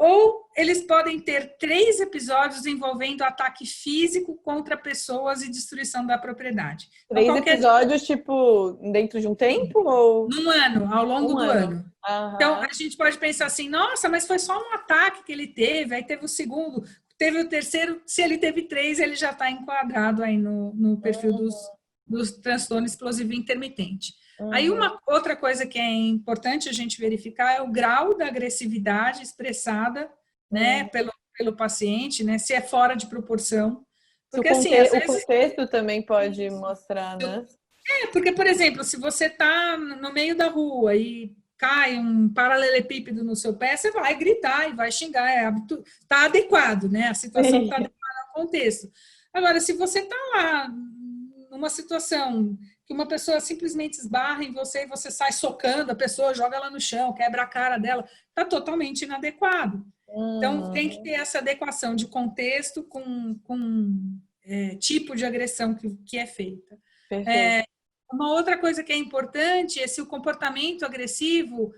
ou eles podem ter 3 episódios envolvendo ataque físico contra pessoas e destruição da propriedade. Então, 3 qualquer episódios, tipo, dentro de um tempo ou num ano, ao longo um do ano? ano. Então, Aham. a gente pode pensar assim, nossa, mas foi só um ataque que ele teve, aí teve o segundo, teve o terceiro, se ele teve 3, ele já está enquadrado aí no perfil dos transtorno explosivo intermitente. Aí Uhum. uma outra coisa que é importante a gente verificar é o grau da agressividade expressada, né, Uhum. pelo paciente, né, se é fora de proporção. Se Porque assim, às o vezes contexto também pode mostrar, né? porque, por exemplo, se você está no meio da rua e cai um paralelepípedo no seu pé, você vai gritar e vai xingar, está adequado, né? A situação está Sim. adequada ao contexto. Agora, se você está lá numa situação que uma pessoa simplesmente esbarra em você e você sai socando a pessoa, joga ela no chão, quebra a cara dela, está totalmente inadequado. Então, tem que Uhum. ter essa adequação de contexto com tipo de agressão que é feita. Perfeito. Uma outra coisa que é importante é se o comportamento agressivo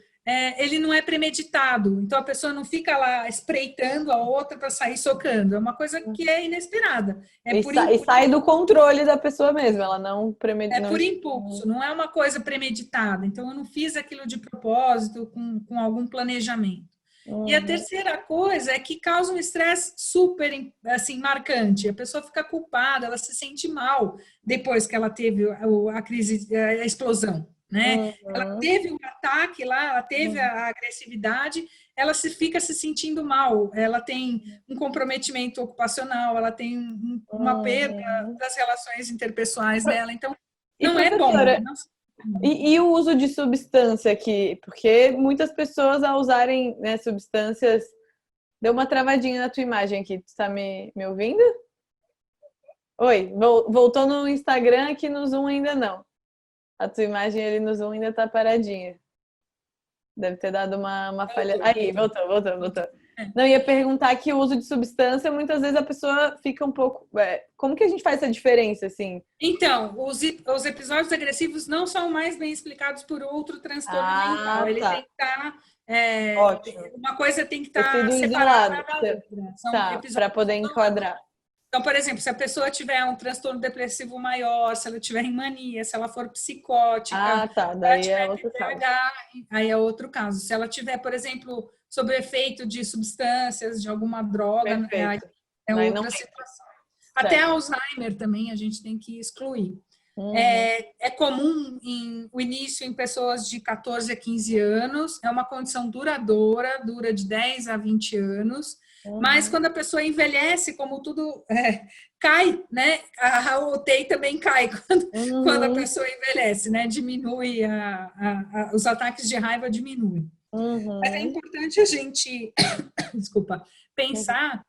ele não é premeditado. Então, a pessoa não fica lá espreitando a outra para sair socando. É uma coisa que é inesperada. E sai do controle da pessoa mesmo, ela não É não. por impulso, não é uma coisa premeditada. Então, eu não fiz aquilo de propósito, com algum planejamento. E a Uhum. terceira coisa é que causa um estresse super assim, marcante. A pessoa fica culpada, ela se sente mal depois que ela teve a crise, a explosão. Né? Ela Uhum. teve o ataque lá, ela teve Uhum. a agressividade, ela fica se sentindo mal, ela tem um comprometimento ocupacional, ela tem uma perda Uhum. das relações interpessoais dela. Então, E não é bom. professora, e o uso de substância aqui? Porque muitas pessoas, ao usarem, né, substâncias. Deu uma travadinha na tua imagem aqui. Tu está me ouvindo? Oi, voltou no Instagram, aqui no Zoom ainda não. A tua imagem ali no Zoom ainda tá paradinha. Deve ter dado uma falha. Voltou, Aí, voltou. voltou. Não, ia perguntar que o uso de substância, muitas vezes a pessoa fica um pouco. Como que a gente faz essa diferença, assim? Então, os episódios agressivos não são mais bem explicados por outro transtorno mental. Ah, Ele tem tá. que estar. Ótimo. Uma coisa tem que Ter estar sido separada isolado. da outra. São Tá, episódios para poder isolados. enquadrar. Então, por exemplo, se a pessoa tiver um transtorno depressivo maior, se ela tiver em mania, se ela for psicótica, Ah, tá. se ela Daí é tiver outro caso. TDAH, aí é outro caso. Se ela tiver, por exemplo, sob efeito de substâncias, de alguma droga, Perfeito. é Aí não outra entra. situação. Até Certo. Alzheimer também a gente tem que excluir. Uhum. É comum o início em pessoas de 14 a 15 anos, é uma condição duradoura, dura de 10 a 20 anos, mas Uhum. quando a pessoa envelhece, como tudo cai, né? O TEI também cai quando a Uhum. pessoa envelhece, né? Diminui, os ataques de raiva diminuem. Mas é Uhum. importante a gente, desculpa, pensar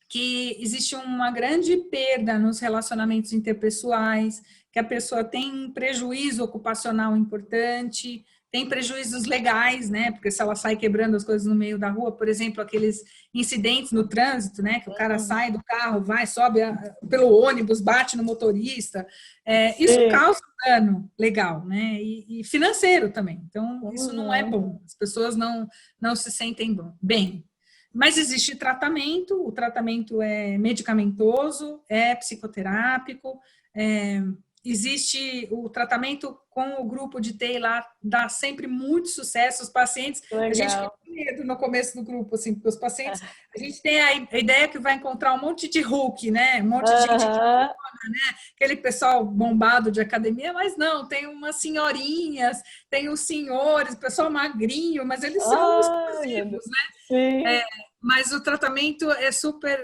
que existe uma grande perda nos relacionamentos interpessoais, que a pessoa tem um prejuízo ocupacional importante, tem prejuízos legais, né? Porque se ela sai quebrando as coisas no meio da rua, por exemplo, aqueles incidentes no trânsito, né? Que o cara Uhum. sai do carro, vai, sobe pelo ônibus, bate no motorista, isso Sim. causa um dano legal, né? E financeiro também. Então, isso não é Uhum. bom. As pessoas não se sentem bem. Mas existe tratamento, o tratamento é medicamentoso, é psicoterápico, existe o tratamento com o grupo de TEI lá, dá sempre muito sucesso, os pacientes, a gente fica Legal. com medo no começo do grupo, assim, porque os pacientes, a gente tem a ideia que vai encontrar um monte de Hulk, né, um monte de gente, Aham. aquele pessoal bombado de academia, mas não, tem umas senhorinhas, tem os senhores, pessoal magrinho, mas eles são Ai, meu Deus. explosivos, né? Sim, Mas o tratamento é super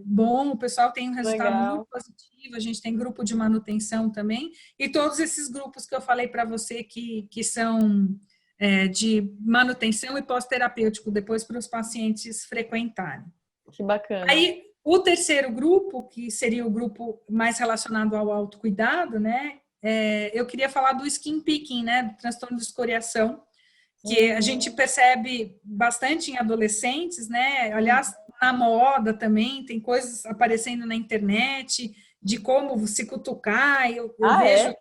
bom, o pessoal tem um resultado muito legal. positivo, a gente tem grupo de manutenção também, e todos esses grupos que eu falei para você que são de manutenção e pós-terapêutico, depois para os pacientes frequentarem. Que bacana. Aí, o terceiro grupo, que seria o grupo mais relacionado ao autocuidado, né? Eu queria falar do skin picking, né? Do transtorno de escoriação, que a gente percebe bastante em adolescentes, né? Aliás, na moda também, tem coisas aparecendo na internet de como se cutucar. Eu Ah, vejo,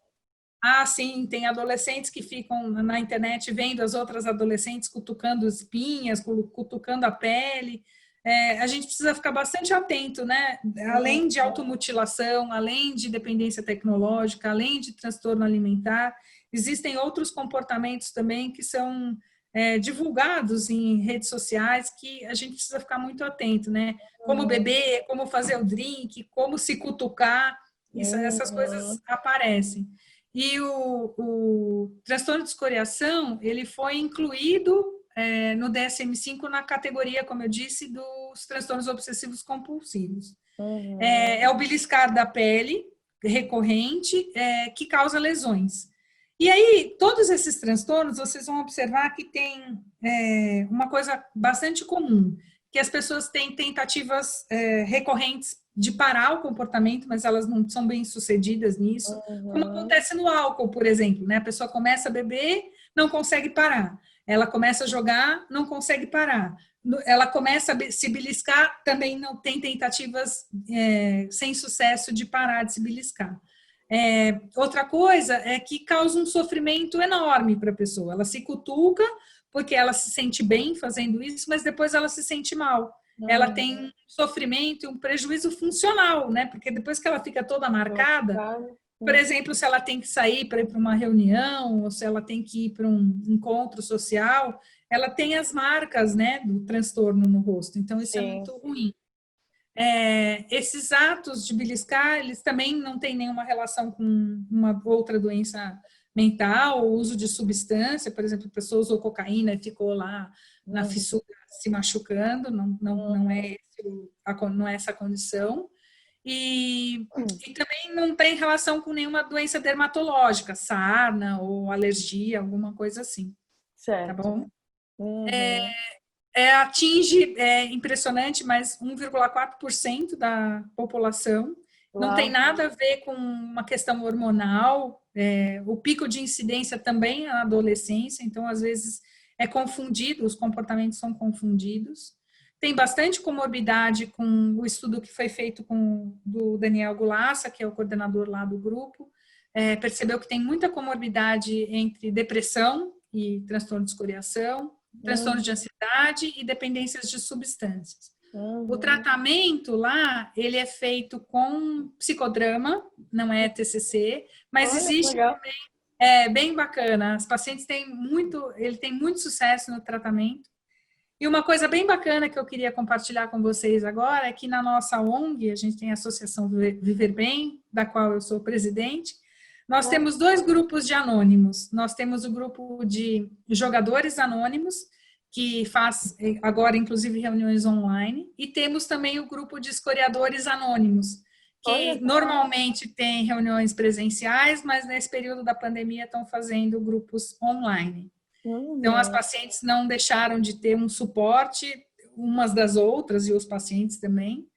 é? sim, tem adolescentes que ficam na internet vendo as outras adolescentes cutucando espinhas, cutucando a pele. A gente precisa ficar bastante atento, né? Além de automutilação, além de dependência tecnológica, além de transtorno alimentar, existem outros comportamentos também que são divulgados em redes sociais que a gente precisa ficar muito atento, né? Como beber, como fazer o drink, como se cutucar, essas coisas aparecem. E o transtorno de escoriação, ele foi incluído no DSM-5 na categoria, como eu disse, dos transtornos obsessivos compulsivos. É o beliscar da pele recorrente que causa lesões. E aí, todos esses transtornos, vocês vão observar que tem uma coisa bastante comum, que as pessoas têm tentativas recorrentes de parar o comportamento, mas elas não são bem sucedidas nisso, como acontece no álcool, por exemplo, né? A pessoa começa a beber, não consegue parar. Ela começa a jogar, não consegue parar. Ela começa a se beliscar, também não tem tentativas sem sucesso de parar de se beliscar. Outra coisa é que causa um sofrimento enorme para a pessoa. Ela se cutuca porque ela se sente bem fazendo isso, mas depois ela se sente mal. Ela tem um sofrimento e um prejuízo funcional, né? Porque depois que ela fica toda marcada, por exemplo, se ela tem que sair para ir para uma reunião, ou se ela tem que ir para um encontro social, ela tem as marcas, né, do transtorno no rosto. Então, isso é muito ruim. Esses atos de beliscar, eles também não têm nenhuma relação com uma outra doença mental, o uso de substância, por exemplo, a pessoa usou cocaína e ficou lá na fissura se machucando, não é essa a condição. E também não tem relação com nenhuma doença dermatológica, sarna ou alergia, alguma coisa assim. Certo. Tá bom? Atinge, impressionante, mas 1,4% da população. Não tem nada a ver com uma questão hormonal. O pico de incidência também é na adolescência, então, às vezes, é confundido, os comportamentos são confundidos. Tem bastante comorbidade com o estudo que foi feito do Daniel Gulassa, que é o coordenador lá do grupo. Percebeu que tem muita comorbidade entre depressão e transtorno de escoriação, transtorno de ansiedade e dependências de substâncias. O tratamento lá, ele é feito com psicodrama, não é TCC, mas existe também, bem bacana. Os pacientes ele tem muito sucesso no tratamento. E uma coisa bem bacana que eu queria compartilhar com vocês agora é que na nossa ONG, a gente tem a Associação Viver Bem, da qual eu sou presidente, nós temos 2 grupos de anônimos. Nós temos o grupo de jogadores anônimos, que faz agora, inclusive, reuniões online, e temos também o grupo de escoriadores anônimos, que normalmente tem reuniões presenciais, mas nesse período da pandemia estão fazendo grupos online. Então, as pacientes não deixaram de ter um suporte, umas das outras, e os pacientes também.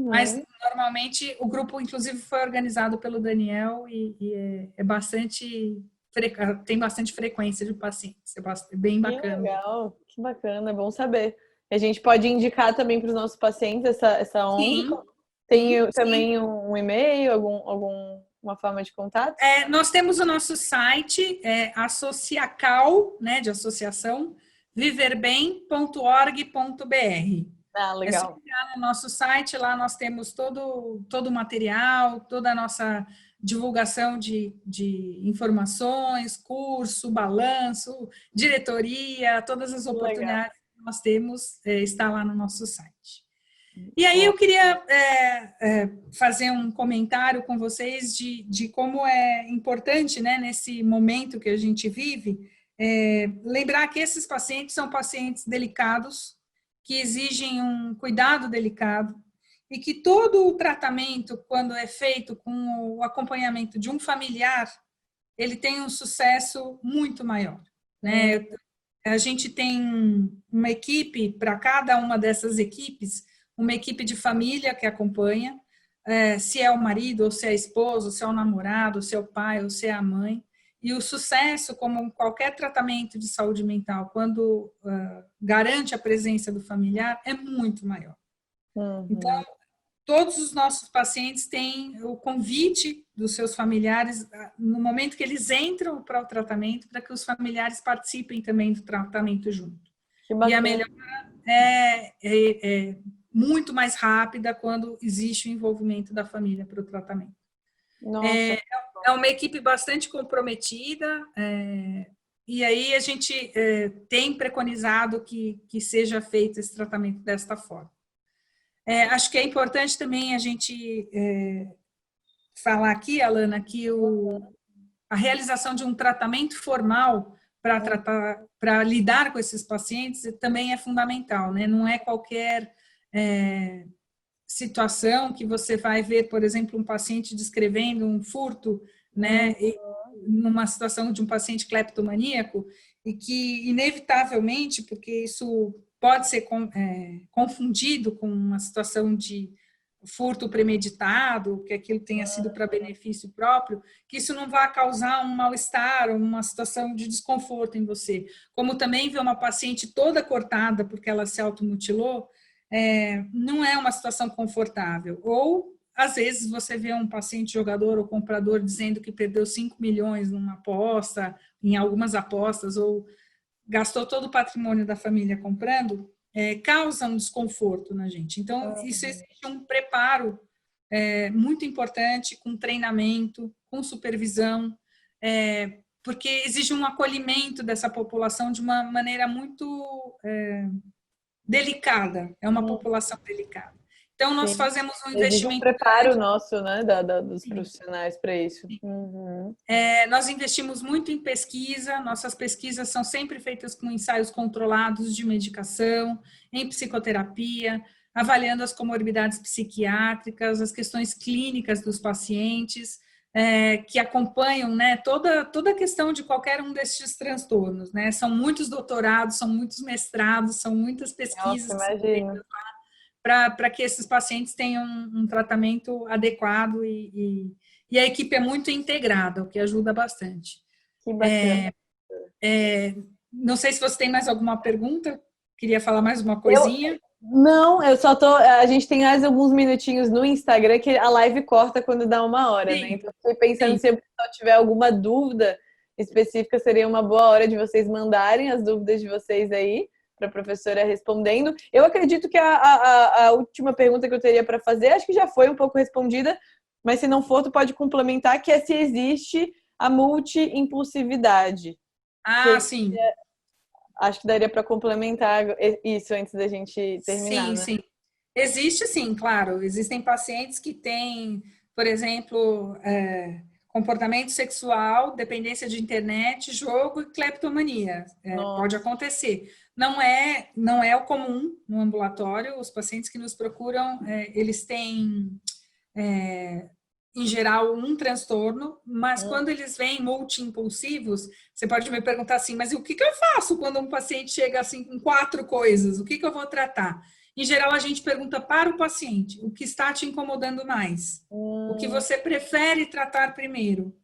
Mas, normalmente, o grupo, inclusive, foi organizado pelo Daniel e tem bastante frequência de pacientes. É bem bacana. Que legal, que bacana, é bom saber. A gente pode indicar também para os nossos pacientes essa ONG? Sim. Tem também um e-mail, alguma forma de contato? Nós temos o nosso site, Associacal, né, de associação, viverbem.org.br. Ah, É só legal. entrar no nosso site, lá nós temos todo o material, toda a nossa divulgação de informações, curso, balanço, diretoria, todas as Que legal. oportunidades que nós temos, está lá no nosso site. E aí Ó, eu queria fazer um comentário com vocês de como é importante, né, nesse momento que a gente vive, lembrar que esses pacientes são pacientes delicados, que exigem um cuidado delicado, e que todo o tratamento, quando é feito com o acompanhamento de um familiar, ele tem um sucesso muito maior, hum, né? A gente tem uma equipe para cada uma dessas equipes, uma equipe de família que acompanha, se é o marido, ou se é a esposa, ou se é o namorado, ou se é o pai, ou se é a mãe. E o sucesso, como qualquer tratamento de saúde mental, quando garante a presença do familiar, é muito maior. Então, uhum. todos os nossos pacientes têm o convite dos seus familiares no momento que eles entram para o tratamento, para que os familiares participem também do tratamento junto. Que E a bacana. melhora é muito mais rápida quando existe o envolvimento da família para o tratamento. Nossa, É uma equipe bastante comprometida, e aí a gente tem preconizado que seja feito esse tratamento desta forma. Acho que é importante também a gente falar aqui, Alana, que a realização de um tratamento formal para lidar com esses pacientes também é fundamental, né? Não é qualquer situação que você vai ver, por exemplo, um paciente descrevendo um furto, né? Numa situação de um paciente cleptomaníaco, e que, inevitavelmente, porque isso pode ser confundido com uma situação de furto premeditado, que aquilo tenha sido para benefício próprio, que isso não vai causar um mal-estar, uma situação de desconforto em você. Como também ver uma paciente toda cortada porque ela se automutilou, não é uma situação confortável. Ou, às vezes, você vê um paciente jogador ou comprador dizendo que perdeu 5 milhões numa aposta, em algumas apostas, ou gastou todo o patrimônio da família comprando, causa um desconforto na gente. Então, isso existe um preparo muito importante, com treinamento, com supervisão, porque exige um acolhimento dessa população de uma maneira muito delicada, é uma população delicada. Então, nós sim. fazemos um Exige um investimento preparo grande. nosso, né, dos profissionais para isso. Uhum. Nós investimos muito em pesquisa, nossas pesquisas são sempre feitas com ensaios controlados de medicação, em psicoterapia, avaliando as comorbidades psiquiátricas, as questões clínicas dos pacientes, que acompanham, né, toda a questão de qualquer um desses transtornos, né? São muitos doutorados, são muitos mestrados, são muitas Nossa, pesquisas que são imagino. feitas para que esses pacientes tenham um tratamento adequado e a equipe é muito integrada, o que ajuda bastante. Que bacana. Não sei se você tem mais alguma pergunta, queria falar mais uma Eu, coisinha. não, eu só tô. A gente tem mais alguns minutinhos no Instagram que a live corta quando dá 1 hora, né? Sim, Então, eu fiquei pensando sim. se o pessoal tiver alguma dúvida específica, seria uma boa hora de vocês mandarem as dúvidas de vocês aí para a professora respondendo. Eu acredito que a última pergunta que eu teria para fazer, acho que já foi um pouco respondida, mas se não for, tu pode complementar, que é se existe a multi-impulsividade. Ah, sim. Acho que daria para complementar isso antes da gente terminar, Sim, né? sim. Existe sim, claro. Existem pacientes que têm, por exemplo, comportamento sexual, dependência de internet, jogo e cleptomania. Pode Nossa. acontecer. Não é o comum no ambulatório. Os pacientes que nos procuram, eles têm em geral, um transtorno, mas quando eles vêm multi-impulsivos, você pode me perguntar assim, mas o que eu faço quando um paciente chega assim com 4 coisas? O que eu vou tratar? Em geral, a gente pergunta para o paciente o que está te incomodando mais, o que você prefere tratar primeiro,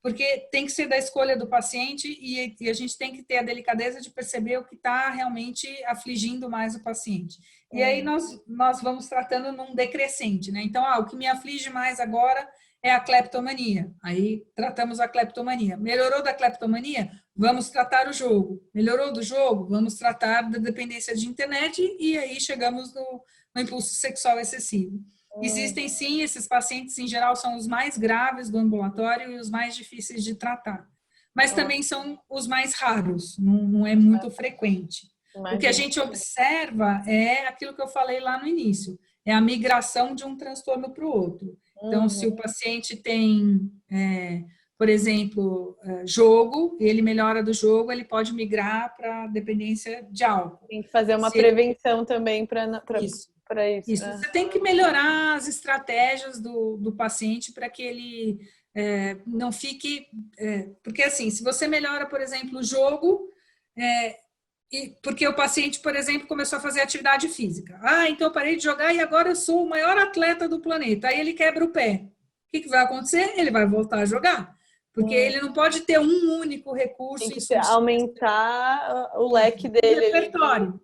porque tem que ser da escolha do paciente e a gente tem que ter a delicadeza de perceber o que está realmente afligindo mais o paciente. E aí nós vamos tratando num decrescente, né? Então, o que me aflige mais agora é a cleptomania. Aí tratamos a cleptomania. Melhorou da cleptomania? Vamos tratar o jogo. Melhorou do jogo? Vamos tratar da dependência de internet e aí chegamos no impulso sexual excessivo. Existem sim, esses pacientes em geral são os mais graves do ambulatório e os mais difíceis de tratar. Mas também são os mais raros, não é muito frequente. O que a gente observa é aquilo que eu falei lá no início, é a migração de um transtorno para o outro. Então, se o paciente tem, por exemplo, jogo, ele melhora do jogo, ele pode migrar para dependência de álcool. Tem que fazer uma prevenção também para isso. Isso. Você tem que melhorar as estratégias do paciente para que ele não fique... porque, assim, se você melhora, por exemplo, o jogo, porque o paciente, por exemplo, começou a fazer atividade física. Então eu parei de jogar e agora eu sou o maior atleta do planeta. Aí ele quebra o pé. O que vai acontecer? Ele vai voltar a jogar. Porque ele não pode ter um único recurso. Tem que aumentar o leque dele. O repertório.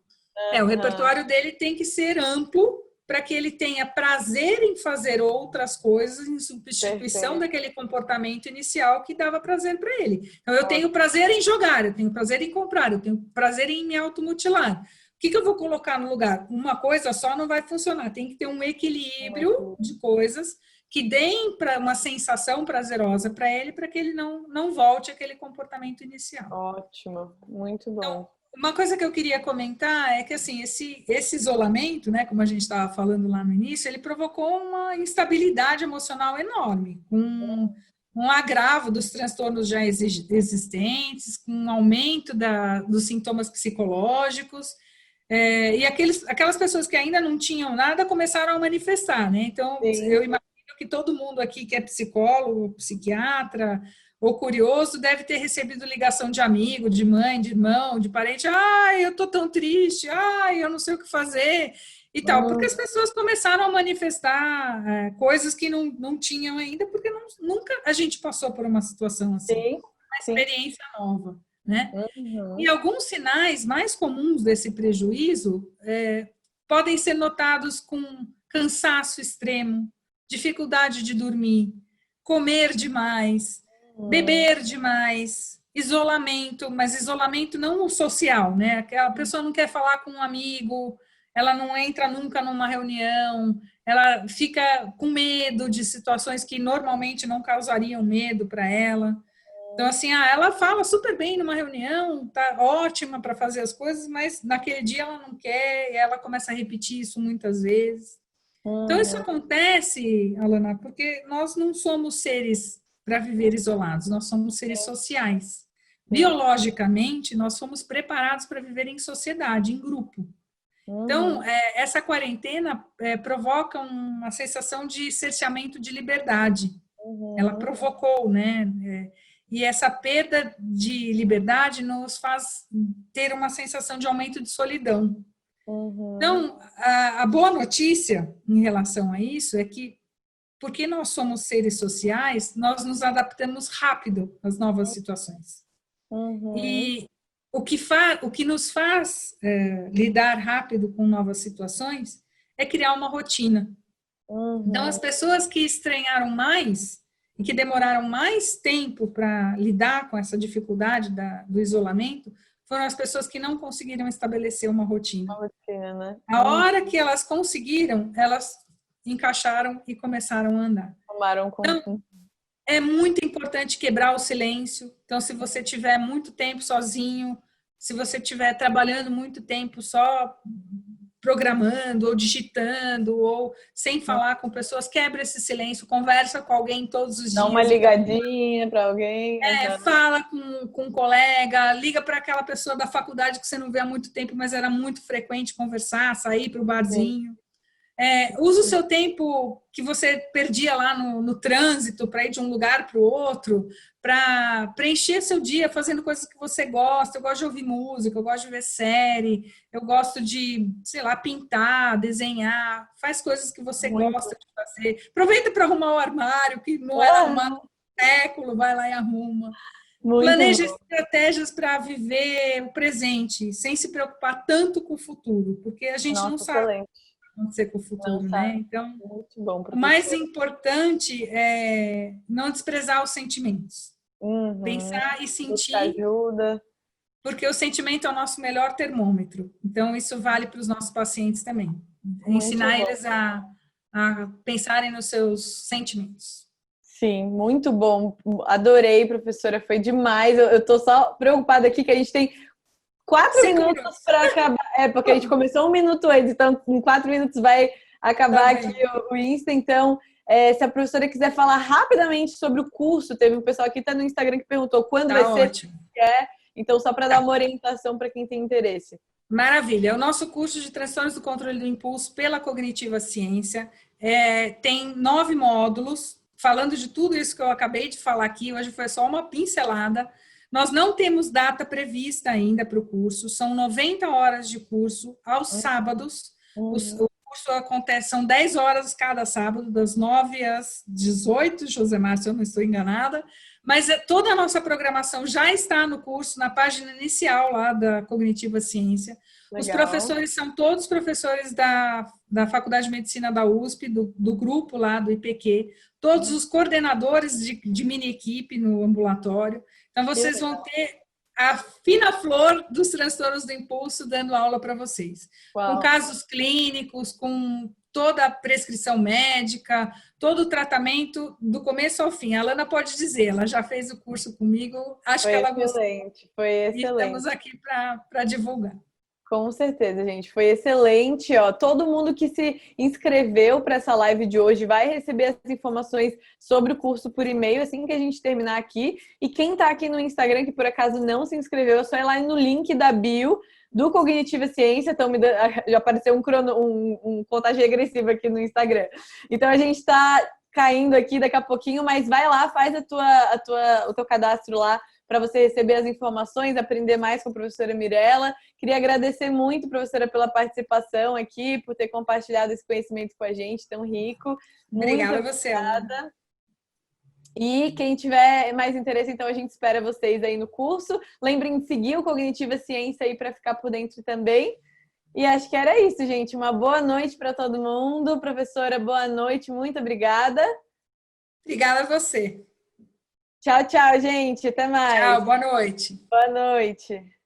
O repertório dele tem que ser amplo para que ele tenha prazer em fazer outras coisas em substituição daquele comportamento inicial que dava prazer para ele. Então, eu tenho prazer em jogar, eu tenho prazer em comprar, eu tenho prazer em me automutilar. O que eu vou colocar no lugar? Uma coisa só não vai funcionar. Tem que ter um equilíbrio de coisas que deem uma sensação prazerosa para ele, para que ele não volte àquele comportamento inicial. Ótimo, muito bom. Então, uma coisa que eu queria comentar é que, assim, esse isolamento, né, como a gente estava falando lá no início, ele provocou uma instabilidade emocional enorme, com um agravo dos transtornos já existentes, com um aumento dos sintomas psicológicos, e aquelas pessoas que ainda não tinham nada começaram a manifestar, né? Então, eu imagino que todo mundo aqui que é psicólogo, psiquiatra ou curioso deve ter recebido ligação de amigo, de mãe, de irmão, de parente. Eu tô tão triste, eu não sei o que fazer e tal, porque as pessoas começaram a manifestar coisas que não tinham ainda, porque nunca a gente passou por uma situação assim, uma experiência nova, né? E alguns sinais mais comuns desse prejuízo podem ser notados com cansaço extremo, dificuldade de dormir, comer demais, beber demais, isolamento, mas isolamento não social, né? A pessoa não quer falar com um amigo, ela não entra nunca numa reunião, ela fica com medo de situações que normalmente não causariam medo para ela. Então, assim, ela fala super bem numa reunião, tá ótima para fazer as coisas, mas naquele dia ela não quer e ela começa a repetir isso muitas vezes. Então, isso acontece, Alana, porque nós não somos seres para viver isolados, nós somos seres sociais. Biologicamente, nós somos preparados para viver em sociedade, em grupo. Então, essa quarentena provoca uma sensação de cerceamento de liberdade. Ela provocou, né? E essa perda de liberdade nos faz ter uma sensação de aumento de solidão. Então, a boa notícia em relação a isso é que, porque nós somos seres sociais, nós nos adaptamos rápido às novas situações. E o que nos faz lidar rápido com novas situações é criar uma rotina. Então, as pessoas que estranharam mais e que demoraram mais tempo para lidar com essa dificuldade do isolamento foram as pessoas que não conseguiram estabelecer uma rotina. Né? A hora que elas conseguiram, elas encaixaram e começaram a andar. Então, é muito importante quebrar o silêncio. Então, se você tiver muito tempo sozinho, se você estiver trabalhando muito tempo só programando ou digitando ou sem falar com pessoas, quebra esse silêncio, conversa com alguém todos os dias. Dá uma ligadinha para alguém. Fala com um colega, liga para aquela pessoa da faculdade que você não vê há muito tempo, mas era muito frequente conversar, sair para o barzinho. Usa o seu tempo que você perdia lá no trânsito para ir de um lugar para o outro, para preencher seu dia fazendo coisas que você gosta. Eu gosto de ouvir música, eu gosto de ver série, eu gosto de, sei lá, pintar, desenhar. Faz coisas que você gosta de fazer. Aproveita para arrumar o armário, que não era arrumado há muito século, vai lá e arruma. Muito Planeja bom. estratégias para viver o presente, sem se preocupar tanto com o futuro, porque a gente não Nossa, sabe o que excelente. vai acontecer com o Não futuro, né? sabe. Então, Muito bom, o mais professor. importante é não desprezar os sentimentos. Uhum. Pensar e Buscar sentir, ajuda. porque o sentimento é o nosso melhor termômetro. Então, isso vale para os nossos pacientes também. Muito Ensinar bom. eles a pensarem nos seus sentimentos. Sim, muito bom. Adorei, professora. Foi demais. Eu tô só preocupada aqui que a gente tem 4 minutos 5 minutos. para acabar. É, porque a gente começou 1 minuto antes, então em 4 minutos vai Tá acabar aqui bem. o Insta. Então, se a professora quiser falar rapidamente sobre o curso, teve um pessoal aqui tá no Instagram que perguntou quando vai Tá ser, ótimo. então só para dar Tá. uma orientação para quem tem interesse. Maravilha. É o nosso curso de transtornos do controle do impulso pela cognitiva ciência tem 9 módulos, falando de tudo isso que eu acabei de falar aqui. Hoje foi só uma pincelada. Nós não temos data prevista ainda para o curso, são 90 horas de curso aos sábados. Uhum. O curso acontece, são 10 horas cada sábado, das 9 às 18, Josemar, se eu não estou enganada. Mas toda a nossa programação já está no curso, na página inicial lá da Cognitiva Ciência. Os Legal. professores são todos professores da Faculdade de Medicina da USP, do grupo lá do IPQ, todos os coordenadores de mini-equipe no ambulatório. Então, Que vocês vão legal. ter a fina flor dos transtornos do impulso dando aula para vocês, com Uau. casos clínicos, com toda a prescrição médica, todo o tratamento do começo ao fim. A Alana pode dizer, ela já fez o curso comigo, acho que Foi ela gostou excelente. Foi e estamos excelente. aqui para divulgar. Com certeza, gente. Foi excelente, ó. Todo mundo que se inscreveu para essa live de hoje vai receber as informações sobre o curso por e-mail assim que a gente terminar aqui. E quem está aqui no Instagram que por acaso não se inscreveu, é só ir lá no link da bio do Cognitiva Ciência. Então já apareceu um contagem regressiva aqui no Instagram. Então a gente está caindo aqui daqui a pouquinho, mas vai lá, faz o teu cadastro lá para você receber as informações, aprender mais com a professora Mirella. Queria agradecer muito, professora, pela participação aqui, por ter compartilhado esse conhecimento com a gente, tão rico. Muito Obrigada a você, Alana. obrigada. E quem tiver mais interesse, então a gente espera vocês aí no curso. Lembrem de seguir o Cognitiva Ciência aí para ficar por dentro também. E acho que era isso, gente. Uma boa noite para todo mundo. Professora, boa noite. Muito obrigada. Obrigada a você. Tchau, tchau, gente. Até mais. Tchau, boa noite. Boa noite.